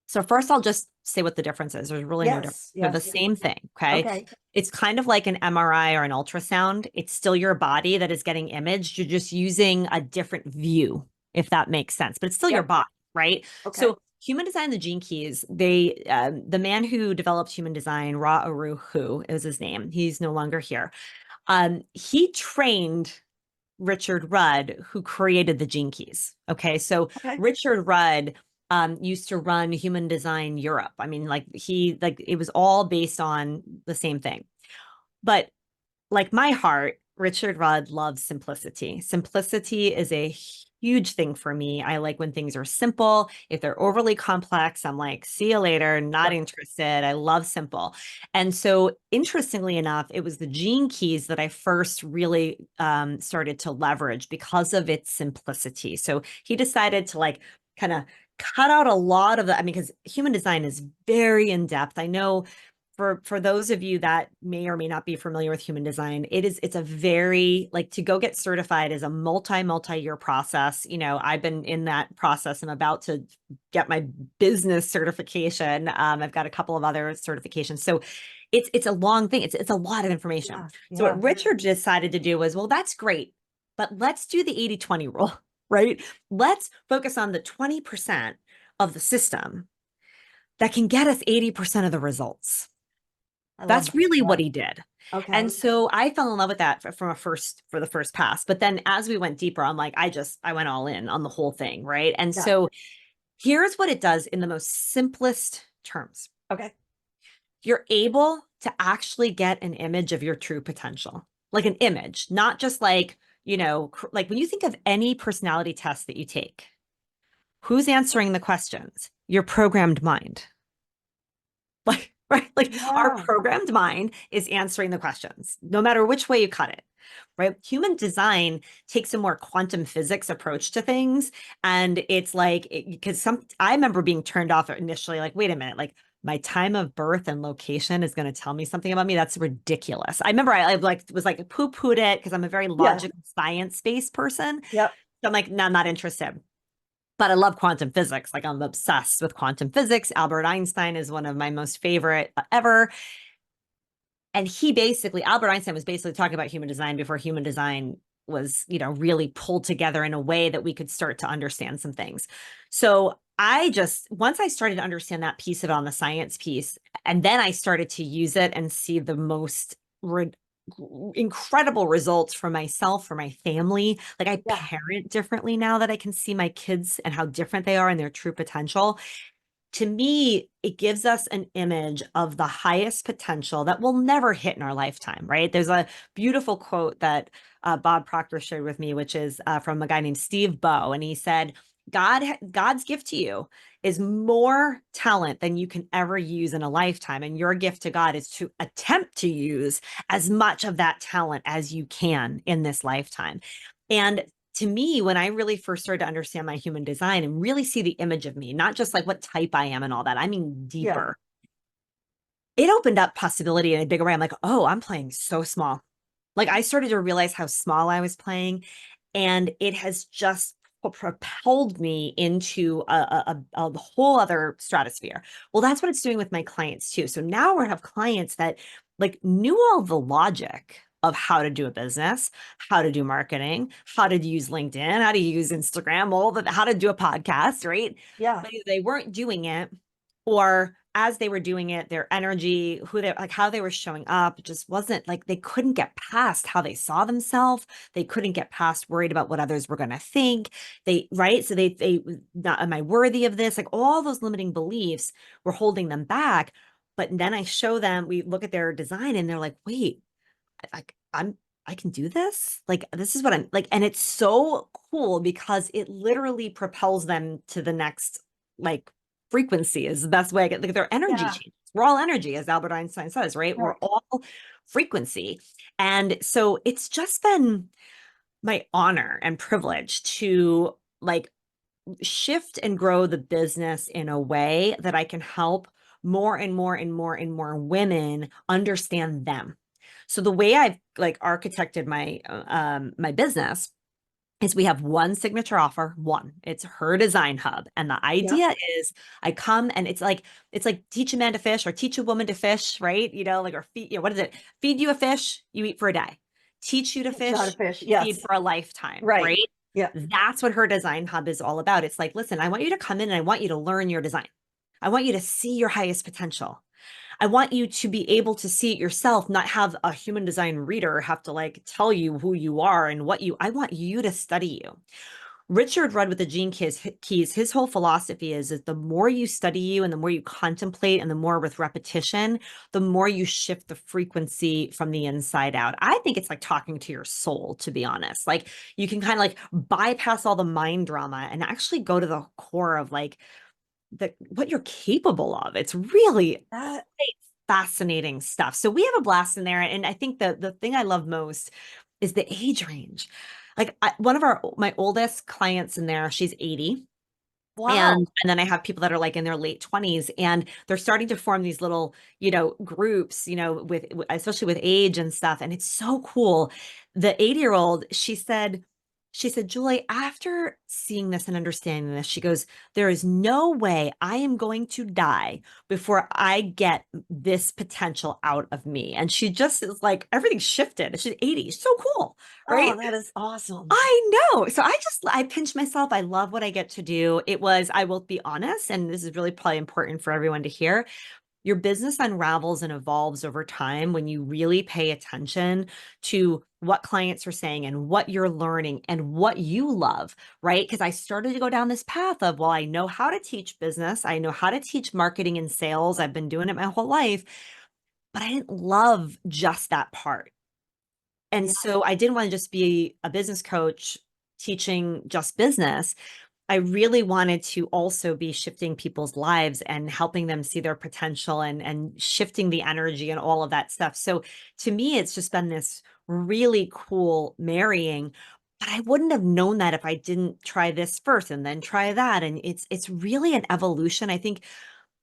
So first, I'll just say what the difference is. There's really no difference. Yes. They're the Yes. same thing. Okay. Okay. It's kind of like an MRI or an ultrasound. It's still your body that is getting imaged. You're just using a different view. if that makes sense, but it's still your Yep. body, right? Okay. So human design, the gene keys, the man who developed human design, Ra Uru Hu is his name. He's no longer here. He trained Richard Rudd, who created the gene keys. Okay. So Okay. Richard Rudd used to run Human Design Europe. I mean, it was all based on the same thing. But like my heart, Richard Rudd loves simplicity. Simplicity is a huge thing for me. I like when things are simple. If they're overly complex, I'm like, see you later, not Yep. interested. I love simple. And so, interestingly enough, it was the gene keys that I first really started to leverage because of its simplicity. So he decided to like kind of cut out a lot of the, I mean, because human design is very in depth. I know for those of you that may or may not be familiar with human design, it's a very, like, to go get certified is a multi-year process. You know, I've been in that process. I'm about to get my business certification. I've got a couple of other certifications. So it's a long thing. It's a lot of information. Yeah. So what Richard decided to do was, well, that's great, but let's do the 80-20 rule, right? Let's focus on the 20% of the system that can get us 80% of the results. I love That's that. really what he did. Okay. And so I fell in love with that for the first pass. But then as we went deeper, I'm like, I went all in on the whole thing, right? And Yeah. so here's what it does in the most simplest terms. Okay. You're able to actually get an image of your true potential, like an image, not just like, you know, like when you think of any personality test that you take, who's answering the questions? Your programmed mind. Like, right? Like our Yeah. programmed mind is answering the questions, no matter which way you cut it, right? Human design takes a more quantum physics approach to things. And it's like, because I remember being turned off initially, like, wait a minute, like my time of birth and location is going to tell me something about me. That's ridiculous. I remember I like was like poo-pooed it because I'm a very logical science-based person. Yep. So I'm like, no, I'm not interested. But I love quantum physics. Like I'm obsessed with quantum physics. Albert Einstein is one of my most favorite ever. And Albert Einstein was basically talking about human design before human design was, you know, really pulled together in a way that we could start to understand some things. So once I started to understand that piece of it on the science piece, and then I started to use it and see the most incredible results for myself, for my family. Like I parent differently now that I can see my kids and how different they are and their true potential. To me, it gives us an image of the highest potential that we'll never hit in our lifetime, right? There's a beautiful quote that Bob Proctor shared with me, which is from a guy named Steve Bow. And he said, God's gift to you is more talent than you can ever use in a lifetime. And your gift to God is to attempt to use as much of that talent as you can in this lifetime. And to me, when I really first started to understand my human design and really see the image of me, not just like what type I am and all that, I mean, deeper, it opened up possibility in a bigger way. I'm like, oh, I'm playing so small. Like I started to realize how small I was playing, and it has just propelled me into a whole other stratosphere. Well, that's what it's doing with my clients too. So now we have clients that like knew all the logic of how to do a business, how to do marketing, how to use LinkedIn, how to use Instagram, how to do a podcast, right? Yeah. But they weren't doing it, or as they were doing it, their energy, how they were showing up, just wasn't like they couldn't get past how they saw themselves. They couldn't get past worried about what others were going to think. Right. So not, am I worthy of this? Like all those limiting beliefs were holding them back. But then we look at their design and they're like, wait, I can do this. Like, this is what I'm like. And it's so cool because it literally propels them to the next, like, frequency is the best way I get. Like their energy changes. We're all energy, as Albert Einstein says, right? We're all frequency. And so it's just been my honor and privilege to like shift and grow the business in a way that I can help more and more and more and more women understand them. So the way I've like architected my business is we have one signature offer. It's her design hub. And the idea is I come and it's like teach a man to fish or teach a woman to fish, right? You know, like, or feed, what is it? Feed you a fish, you eat for a day. Teach you to fish, How to fish. you feed for a lifetime, right? Yeah. That's what her design hub is all about. It's like, listen, I want you to come in and I want you to learn your design. I want you to see your highest potential. I want you to be able to see it yourself, not have a human design reader have to like tell you who you are and what you, I want you to study you. Richard Rudd with the Gene Keys, his whole philosophy is the more you study you and the more you contemplate and the more with repetition, the more you shift the frequency from the inside out. I think it's like talking to your soul, to be honest. Like you can kind of like bypass all the mind drama and actually go to the core of like what you're capable of. It's really That, fascinating stuff. So we have a blast in there. And I think the thing I love most is the age range. Like one of my oldest clients in there, she's 80. wow. And then I have people that are like in their late 20s and they're starting to form these little, groups, with especially with age and stuff. And it's so cool. The 80-year-old, she said, Julie, after seeing this and understanding this, she goes, there is no way I am going to die before I get this potential out of me. And she just is like, everything shifted. She's 80. So cool. Right. Oh, that is awesome. I know. So I pinch myself. I love what I get to do. I will be honest, and this is really probably important for everyone to hear. Your business unravels and evolves over time when you really pay attention to what clients are saying and what you're learning and what you love, right? Because I started to go down this path of, well, I know how to teach business. I know how to teach marketing and sales. I've been doing it my whole life, but I didn't love just that part. And Yeah. so I didn't want to just be a business coach teaching just business. I really wanted to also be shifting people's lives and helping them see their potential and shifting the energy and all of that stuff. So to me, it's just been this really cool marrying. But I wouldn't have known that if I didn't try this first and then try that. And it's really an evolution. I think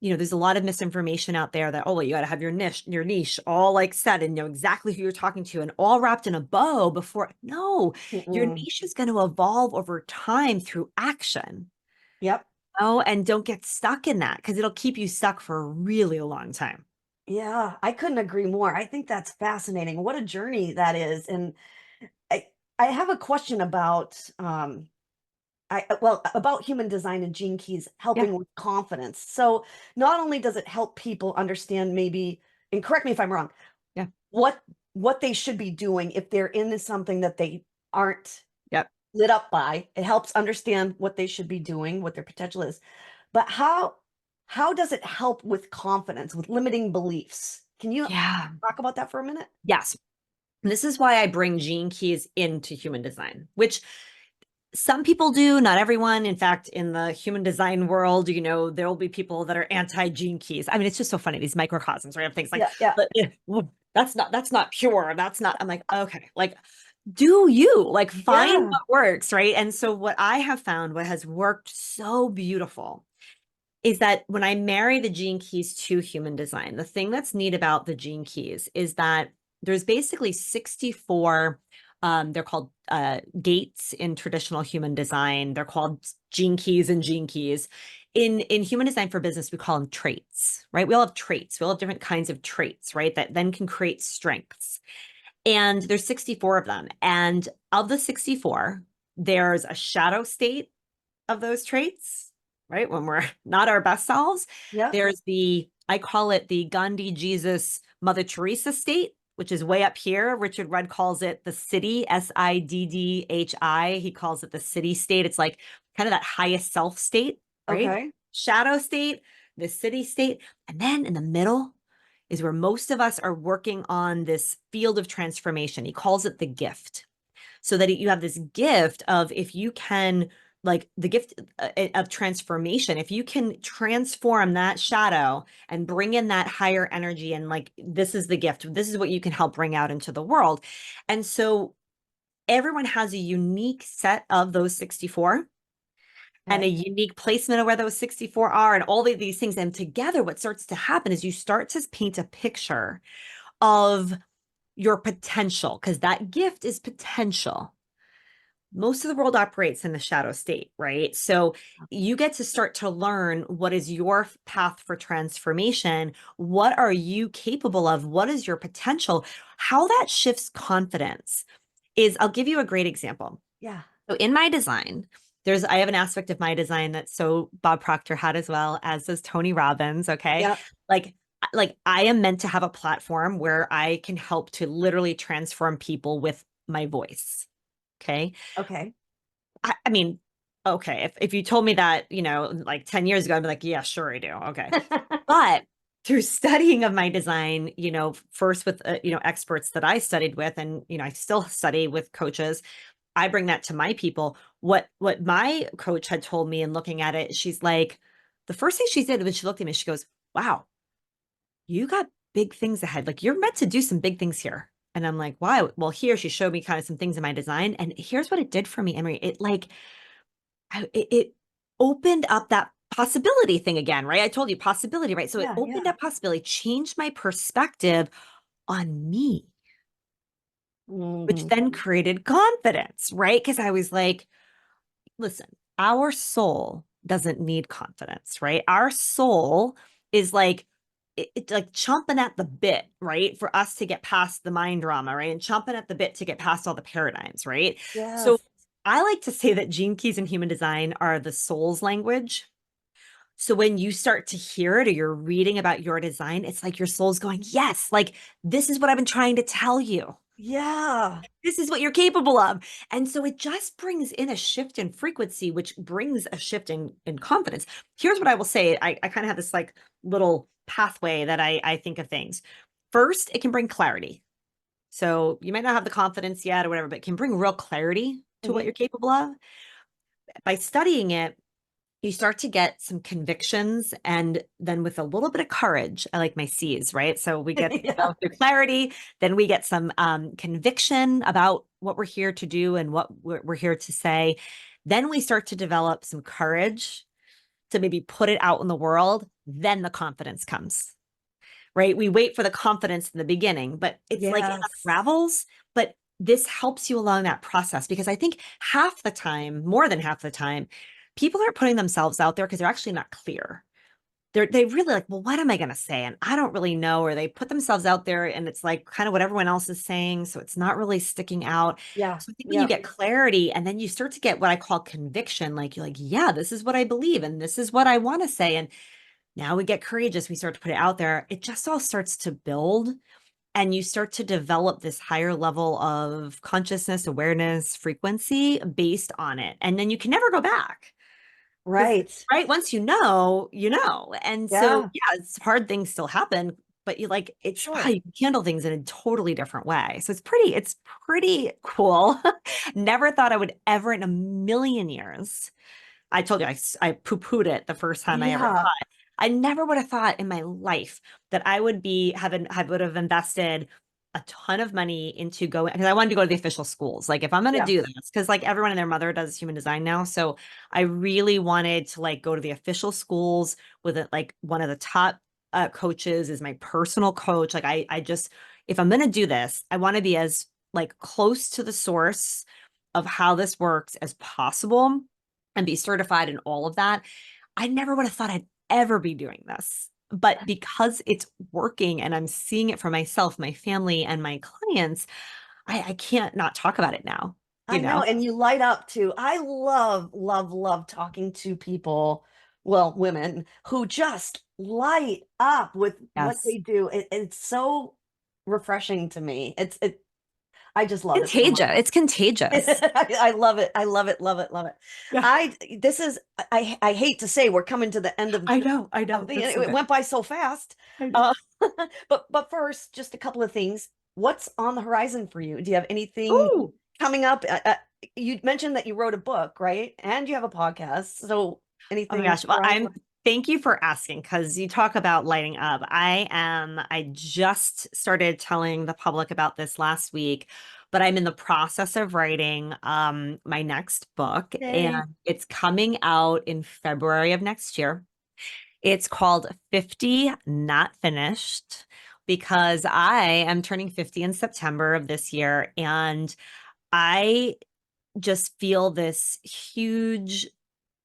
there's a lot of misinformation out there that, oh, well, you got to have your niche all like set and know exactly who you're talking to and all wrapped in a bow before. No, your Mm-mm. niche is going to evolve over time through action. Yep. Oh, and don't get stuck in that because it'll keep you stuck for a really long time. Yeah, I couldn't agree more. I think that's fascinating. What a journey that is. And I I have a question about about human design and gene keys Yeah. helping with confidence. So not only does it help people understand maybe, and correct me if I'm wrong, Yeah. what what they should be doing if they're into something that they aren't Yep. lit up by. It helps understand what they should be doing, what their potential is. But how does it help with confidence, with limiting beliefs? Can you Yeah. talk about that for a minute? Yes. And this is why I bring gene keys into human design, which some people do, not everyone. In fact, in the human design world, there will be people that are anti gene keys. I mean, it's just so funny, these microcosms, right? Of things like, Yeah, yeah, well, that's not pure. That's not, I'm like, okay, like, do you like find yeah. what works, right? And so what I have found, what has worked so beautiful is that when I marry the gene keys to human design, the thing that's neat about the gene keys is that there's basically 64, they're called gates in traditional human design. They're called gene keys and gene keys. In human design for business, we call them traits, right? We all have traits. We all have different kinds of traits, right? That then can create strengths. And there's 64 of them. And of the 64, there's a shadow state of those traits, right? When we're not our best selves. Yep. There's I call it the Gandhi, Jesus, Mother Teresa state, which is way up here. Richard Rudd calls it the city, SIDDHI. He calls it the city state. It's like kind of that highest self state, right? Okay. Shadow state, the city state. And then in the middle is where most of us are working on this field of transformation. He calls it the gift. So that you have this gift of if you can like the gift of transformation, if you can transform that shadow and bring in that higher energy and like this is the gift, this is what you can help bring out into the world. And so everyone has a unique set of those 64 and a Okay. unique placement of where those 64 are and all of these things. And together what starts to happen is you start to paint a picture of your potential because that gift is potential. Most of the world operates in the shadow state, right? So you get to start to learn what is your path for transformation. What are you capable of? What is your potential? How that shifts confidence is, I'll give you a great example. Yeah. So in my design, I have an aspect of my design that so Bob Proctor had as well, as does Tony Robbins. Okay. Yep. Like, like I am meant to have a platform where I can help to literally transform people with my voice. Okay. Okay. I mean, okay, if you told me that, like 10 years ago, I'd be like, yeah, sure I do. Okay. But through studying of my design, first with, experts that I studied with, and, I still study with coaches, I bring that to my people. What my coach had told me in looking at it, she's like, the first thing she did when she looked at me, she goes, wow, you got big things ahead. Like you're meant to do some big things here. And I'm like, why? Well, here she showed me kind of some things in my design. And here's what it did for me, Emery. It opened up that possibility thing again, right? I told you possibility, right? So it Yeah, opened yeah. up possibility, changed my perspective on me, which Mhm. then created confidence, right? Because I was like, listen, our soul doesn't need confidence, right? Our soul is like, it's like chomping at the bit, right? For us to get past the mind drama, right? And chomping at the bit to get past all the paradigms, right? So Yes. I like to say that gene keys in human design are the soul's language. So when you start to hear it or you're reading about your design, it's like your soul's going, yes, like this is what I've been trying to tell you. Yeah. This is what you're capable of. And so it just brings in a shift in frequency, which brings a shift in confidence. Here's what I will say. I kind of have this like little pathway that I think of things. First, it can bring clarity. So you might not have the confidence yet or whatever, but it can bring real clarity to what Mhm. you're capable of. By studying it, you start to get some convictions, and then with a little bit of courage, I like my C's, right? So we get Yeah. through clarity, then we get some conviction about what we're here to do and what we're here to say. Then we start to develop some courage to maybe put it out in the world. Then the confidence comes, right? We wait for the confidence in the beginning, but it's like it Yes. unravels. But this helps you along that process, because I think half the time, more than half the time, people aren't putting themselves out there because they're actually not clear. They really like, well, what am I going to say? And I don't really know. Or they put themselves out there and it's like kind of what everyone else is saying. So it's not really sticking out. Yeah. So I think when you Yeah. get clarity and then you start to get what I call conviction, like you're like, yeah, this is what I believe and this is what I want to say. And now we get courageous. We start to put it out there. It just all starts to build, and you start to develop this higher level of consciousness, awareness, frequency based on it. And then you can never go back. Because, Right. right, once you know, you know. And so, Yeah. yeah, it's hard things still happen, but you like Sure. you can handle things in a totally different way. So it's pretty cool. Never thought I would ever in a million years. I told you I poo-pooed it the first time I ever Yeah. thought. I never would have thought in my life that I would be having I would have invested a ton of money into going, because I wanted to go to the official schools. Like if I'm going to Yeah. do this, because like everyone and their mother does human design now. So I really wanted to like go to the official schools with it, like one of the top coaches is my personal coach. Like I just, if I'm going to do this, I want to be as like close to the source of how this works as possible and be certified in all of that. I never would have thought I'd ever be doing this. But because it's working and I'm seeing it for myself, my family, and my clients, I can't not talk about it now, you I know. know? And you light up too. I love, love, love talking to people, well, women who just light up with what Yes. they do. It's so refreshing to me. I just love it so much. Contagious. It's contagious. I love it. I love it. Love it. Love it. Yeah. This is, I hate to say we're coming to the end I know. I of know. the, That's so it good. went by so fast. I know. Uh, but first, just a couple of things. What's on the horizon for you? Do you have anything Ooh. coming up? You mentioned that you wrote a book, right? And you have a podcast. So Oh my anything gosh. Well, around? thank you for asking, because you talk about lighting up. I just started telling the public about this last week, but I'm in the process of writing my next book, and Yay. it's coming out in February of next year. It's called 50 Not Finished, because I am turning 50 in September of this year, and I just feel this huge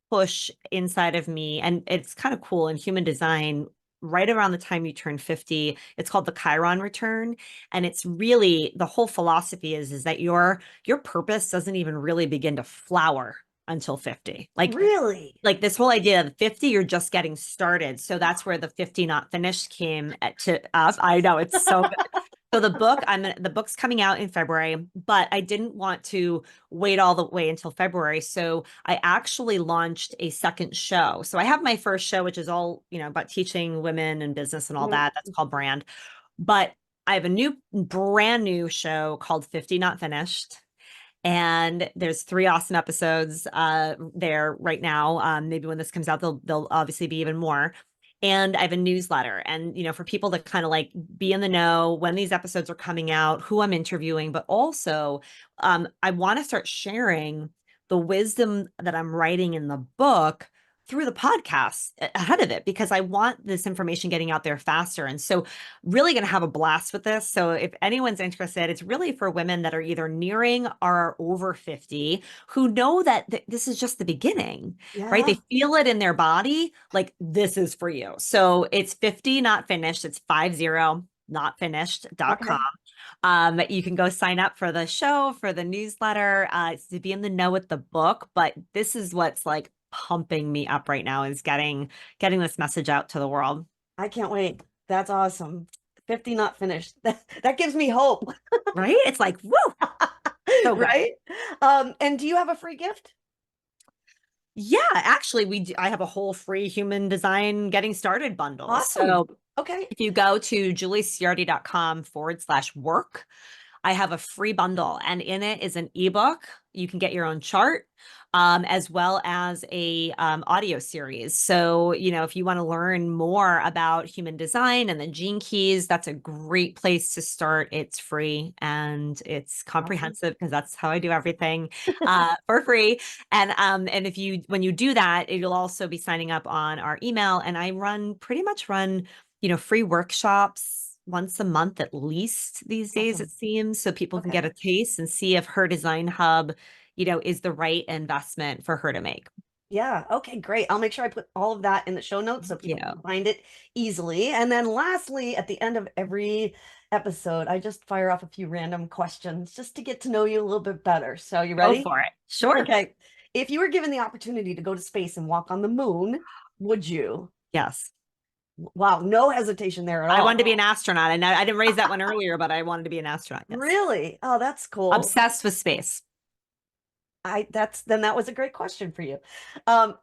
push inside of me. And it's kind of cool in human design. right around the time you turn 50. It's called the Chiron return. And it's really, the whole philosophy is that your purpose doesn't even really begin to flower until 50. Really? Like this whole idea of 50, you're just getting started. So that's where the 50 not finished came to us. I know it's so good. So the book's coming out in February, but I didn't want to wait all the way until February. So I actually launched a second show. So I have my first show, which is all, about teaching women and business and all Mhm. that. That's called Brand. But I have a brand new show called 50 Not Finished. And there's 3 awesome episodes there right now. Maybe when this comes out, there'll obviously be even more. And I have a newsletter, and for people to kind of like be in the know when these episodes are coming out, who I'm interviewing, but also I want to start sharing the wisdom that I'm writing in the book through the podcast ahead of it, because I want this information getting out there faster. And so really going to have a blast with this. So if anyone's interested, it's really for women that are either nearing or are over 50 who know that this is just the beginning, right? Yeah. They feel it in their body, like this is for you. So it's 50 not finished. It's 50 notfinished.com. Okay. You can go sign up for the show, for the newsletter, to be in the know with the book. But this is what's like pumping me up right now, is getting this message out to the world. I can't wait. That's awesome. 50 not finished. That gives me hope. Right? It's like, woo, so good. Right? And do you have a free gift? Yeah, actually, I have a whole free human design getting started bundle. Awesome. So Okay. if you go to julieciardi.com/work, I have a free bundle, and in it is an ebook. You can get your own chart, as well as a audio series. So, if you want to learn more about human design and the gene keys, that's a great place to start. It's free and it's comprehensive, because that's how I do everything for free. And when you do that, you'll also be signing up on our email. And I pretty much run free workshops once a month at least these days, it Awesome. seems, so people can Okay. get a taste and see if her design hub, is the right investment for her to make. Yeah. Okay, great. I'll make sure I put all of that in the show notes so Thank people you. can find it easily. And then lastly, at the end of every episode, I just fire off a few random questions just to get to know you a little bit better. So you Go ready? for it. Sure. Okay. If you were given the opportunity to go to space and walk on the moon, would you? Yes. Wow, no hesitation there at I all. wanted to be an astronaut. And I didn't raise that one earlier, but I wanted to be an astronaut. Yes. Really? Oh, that's cool. Obsessed with space. That was a great question for you. Um,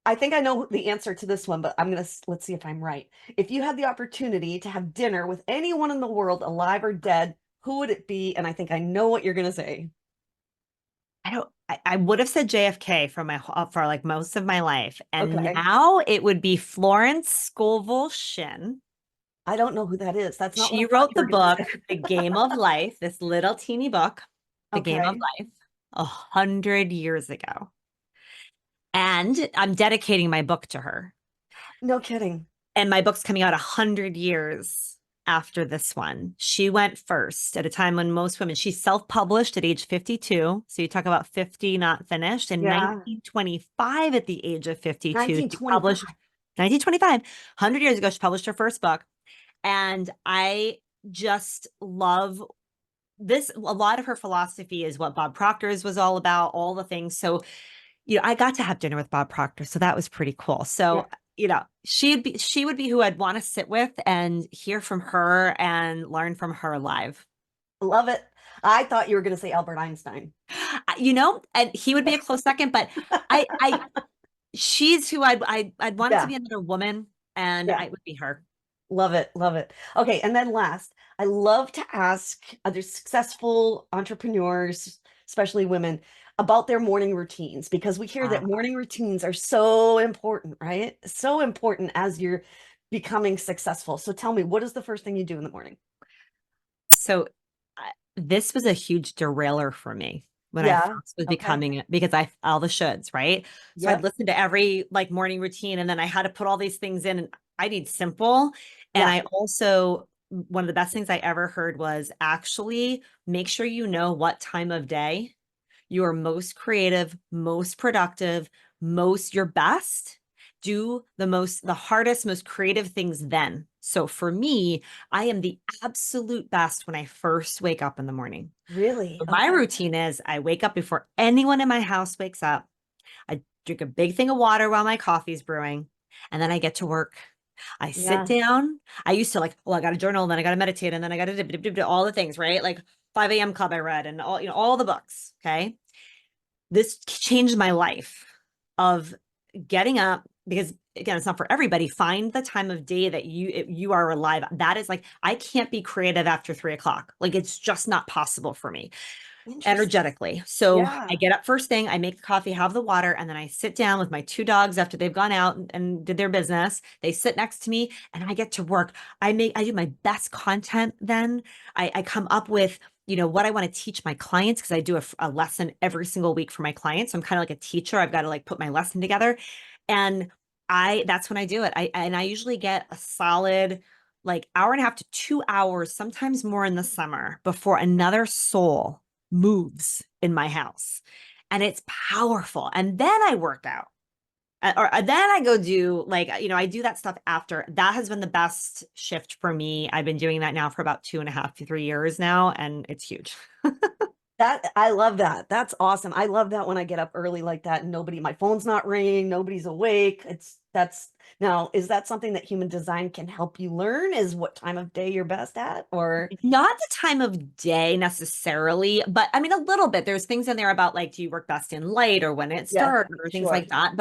I think I know the answer to this one, but let's see if I'm right. If you had the opportunity to have dinner with anyone in the world, alive or dead, who would it be? And I think I know what you're gonna say. I would have said JFK for like most of my life. And Okay. now it would be Florence Scovel Shinn. I don't know who that is. That's not what She I thought wrote you the were gonna book, say. The Game of Life, this little teeny book, The Game of Okay. Life, 100 years ago. And I'm dedicating my book to her. No kidding. And my book's coming out 100 years after this one. She went first at a time when most women, she self-published at age 52. So you talk about 50 not finished. In Yeah. 1925, at the age of 52, she 1925. published 1925, 100 years ago, she published her first book. And I just love this. A lot of her philosophy is what Bob Proctor's was all about, all the things. So, I got to have dinner with Bob Proctor. So that was pretty cool. Yeah. So, she would be who I'd want to sit with and hear from her and learn from her live. Love it. I thought you were gonna say Albert Einstein. And he would be a close second, but she's who I'd want it to Yeah. be, another woman, and Yeah. I would be her. Love it. Love it. Okay. And then last, I love to ask other successful entrepreneurs, especially women, about their morning routines, because we hear that morning routines are so important, right? So important as you're becoming successful. So tell me, what is the first thing you do in the morning? So this was a huge derailer for me when I Yeah. first was Okay. becoming it, because all the shoulds, right? So I'd Yep. listen to every like morning routine, and then I had to put all these things in, and I need simple. And Yeah. I also, one of the best things I ever heard was actually make sure you know what time of day you are most creative, most productive, most your best. do the hardest, most creative things then. So for me, I am the absolute best when I first wake up in the morning. Really? So my Okay. routine is I wake up before anyone in my house wakes up. I drink a big thing of water while my coffee's brewing, and then I get to work. I sit Yeah. down. I used to like, oh, I got to journal, and then I got to meditate, and then I got to all the things, right? Like 5 a.m. club I read and all, all the books. Okay. This changed my life of getting up because again, it's not for everybody. Find the time of day that you are alive. That is like, I can't be creative after 3 o'clock. Like it's just not possible for me Interesting. energetically. So I Yeah. get up first thing, I make the coffee, have the water, and then I sit down with my two dogs after they've gone out and did their business. They sit next to me and I get to work. I do my best content then. I come up with, what I want to teach my clients because I do a lesson every single week for my clients. So I'm kind of like a teacher. I've got to like put my lesson together. And that's when I do it. I usually get a solid like hour and a half to 2 hours, sometimes more in the summer before another soul moves in my house. And it's powerful. And then I work out. Or then I go do like, I do that stuff after. That has been the best shift for me. I've been doing that now for about 2.5 to 3 years now, and it's huge. That I love that. That's awesome. I love that when I get up early like that and my phone's not ringing, nobody's awake. That's now, is that something that human design can help you learn? Is what time of day you're best at? Or Not the time of day necessarily, but I mean a little bit. There's things in there about like, do you work best in light or when it's yes, dark or things sure. like that.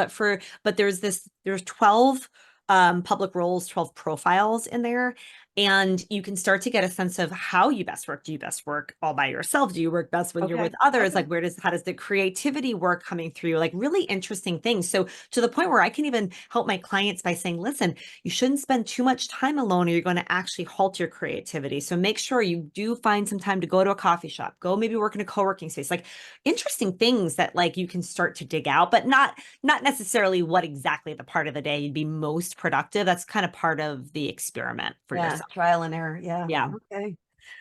But there's 12 public roles, 12 profiles in there. And you can start to get a sense of how you best work. Do you best work all by yourself? Do you work best when you're Okay. with others? Okay. Like how does the creativity work coming through? Like really interesting things. So to the point where I can even help my clients by saying, listen, you shouldn't spend too much time alone or you're going to actually halt your creativity. So make sure you do find some time to go to a coffee shop, go maybe work in a co-working space, like interesting things that like you can start to dig out, but not necessarily what exactly the part of the day you'd be most productive. That's kind of part of the experiment for Yeah, yourself. trial and error. Yeah. Yeah. Okay.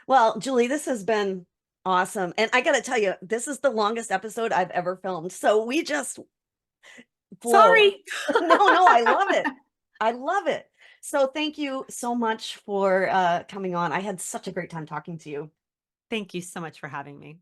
Well, Julie, this has been awesome. And I got to tell you, this is the longest episode I've ever filmed. So we just flow. Sorry. No, I love it. I love it. So thank you so much for coming on. I had such a great time talking to you. Thank you so much for having me.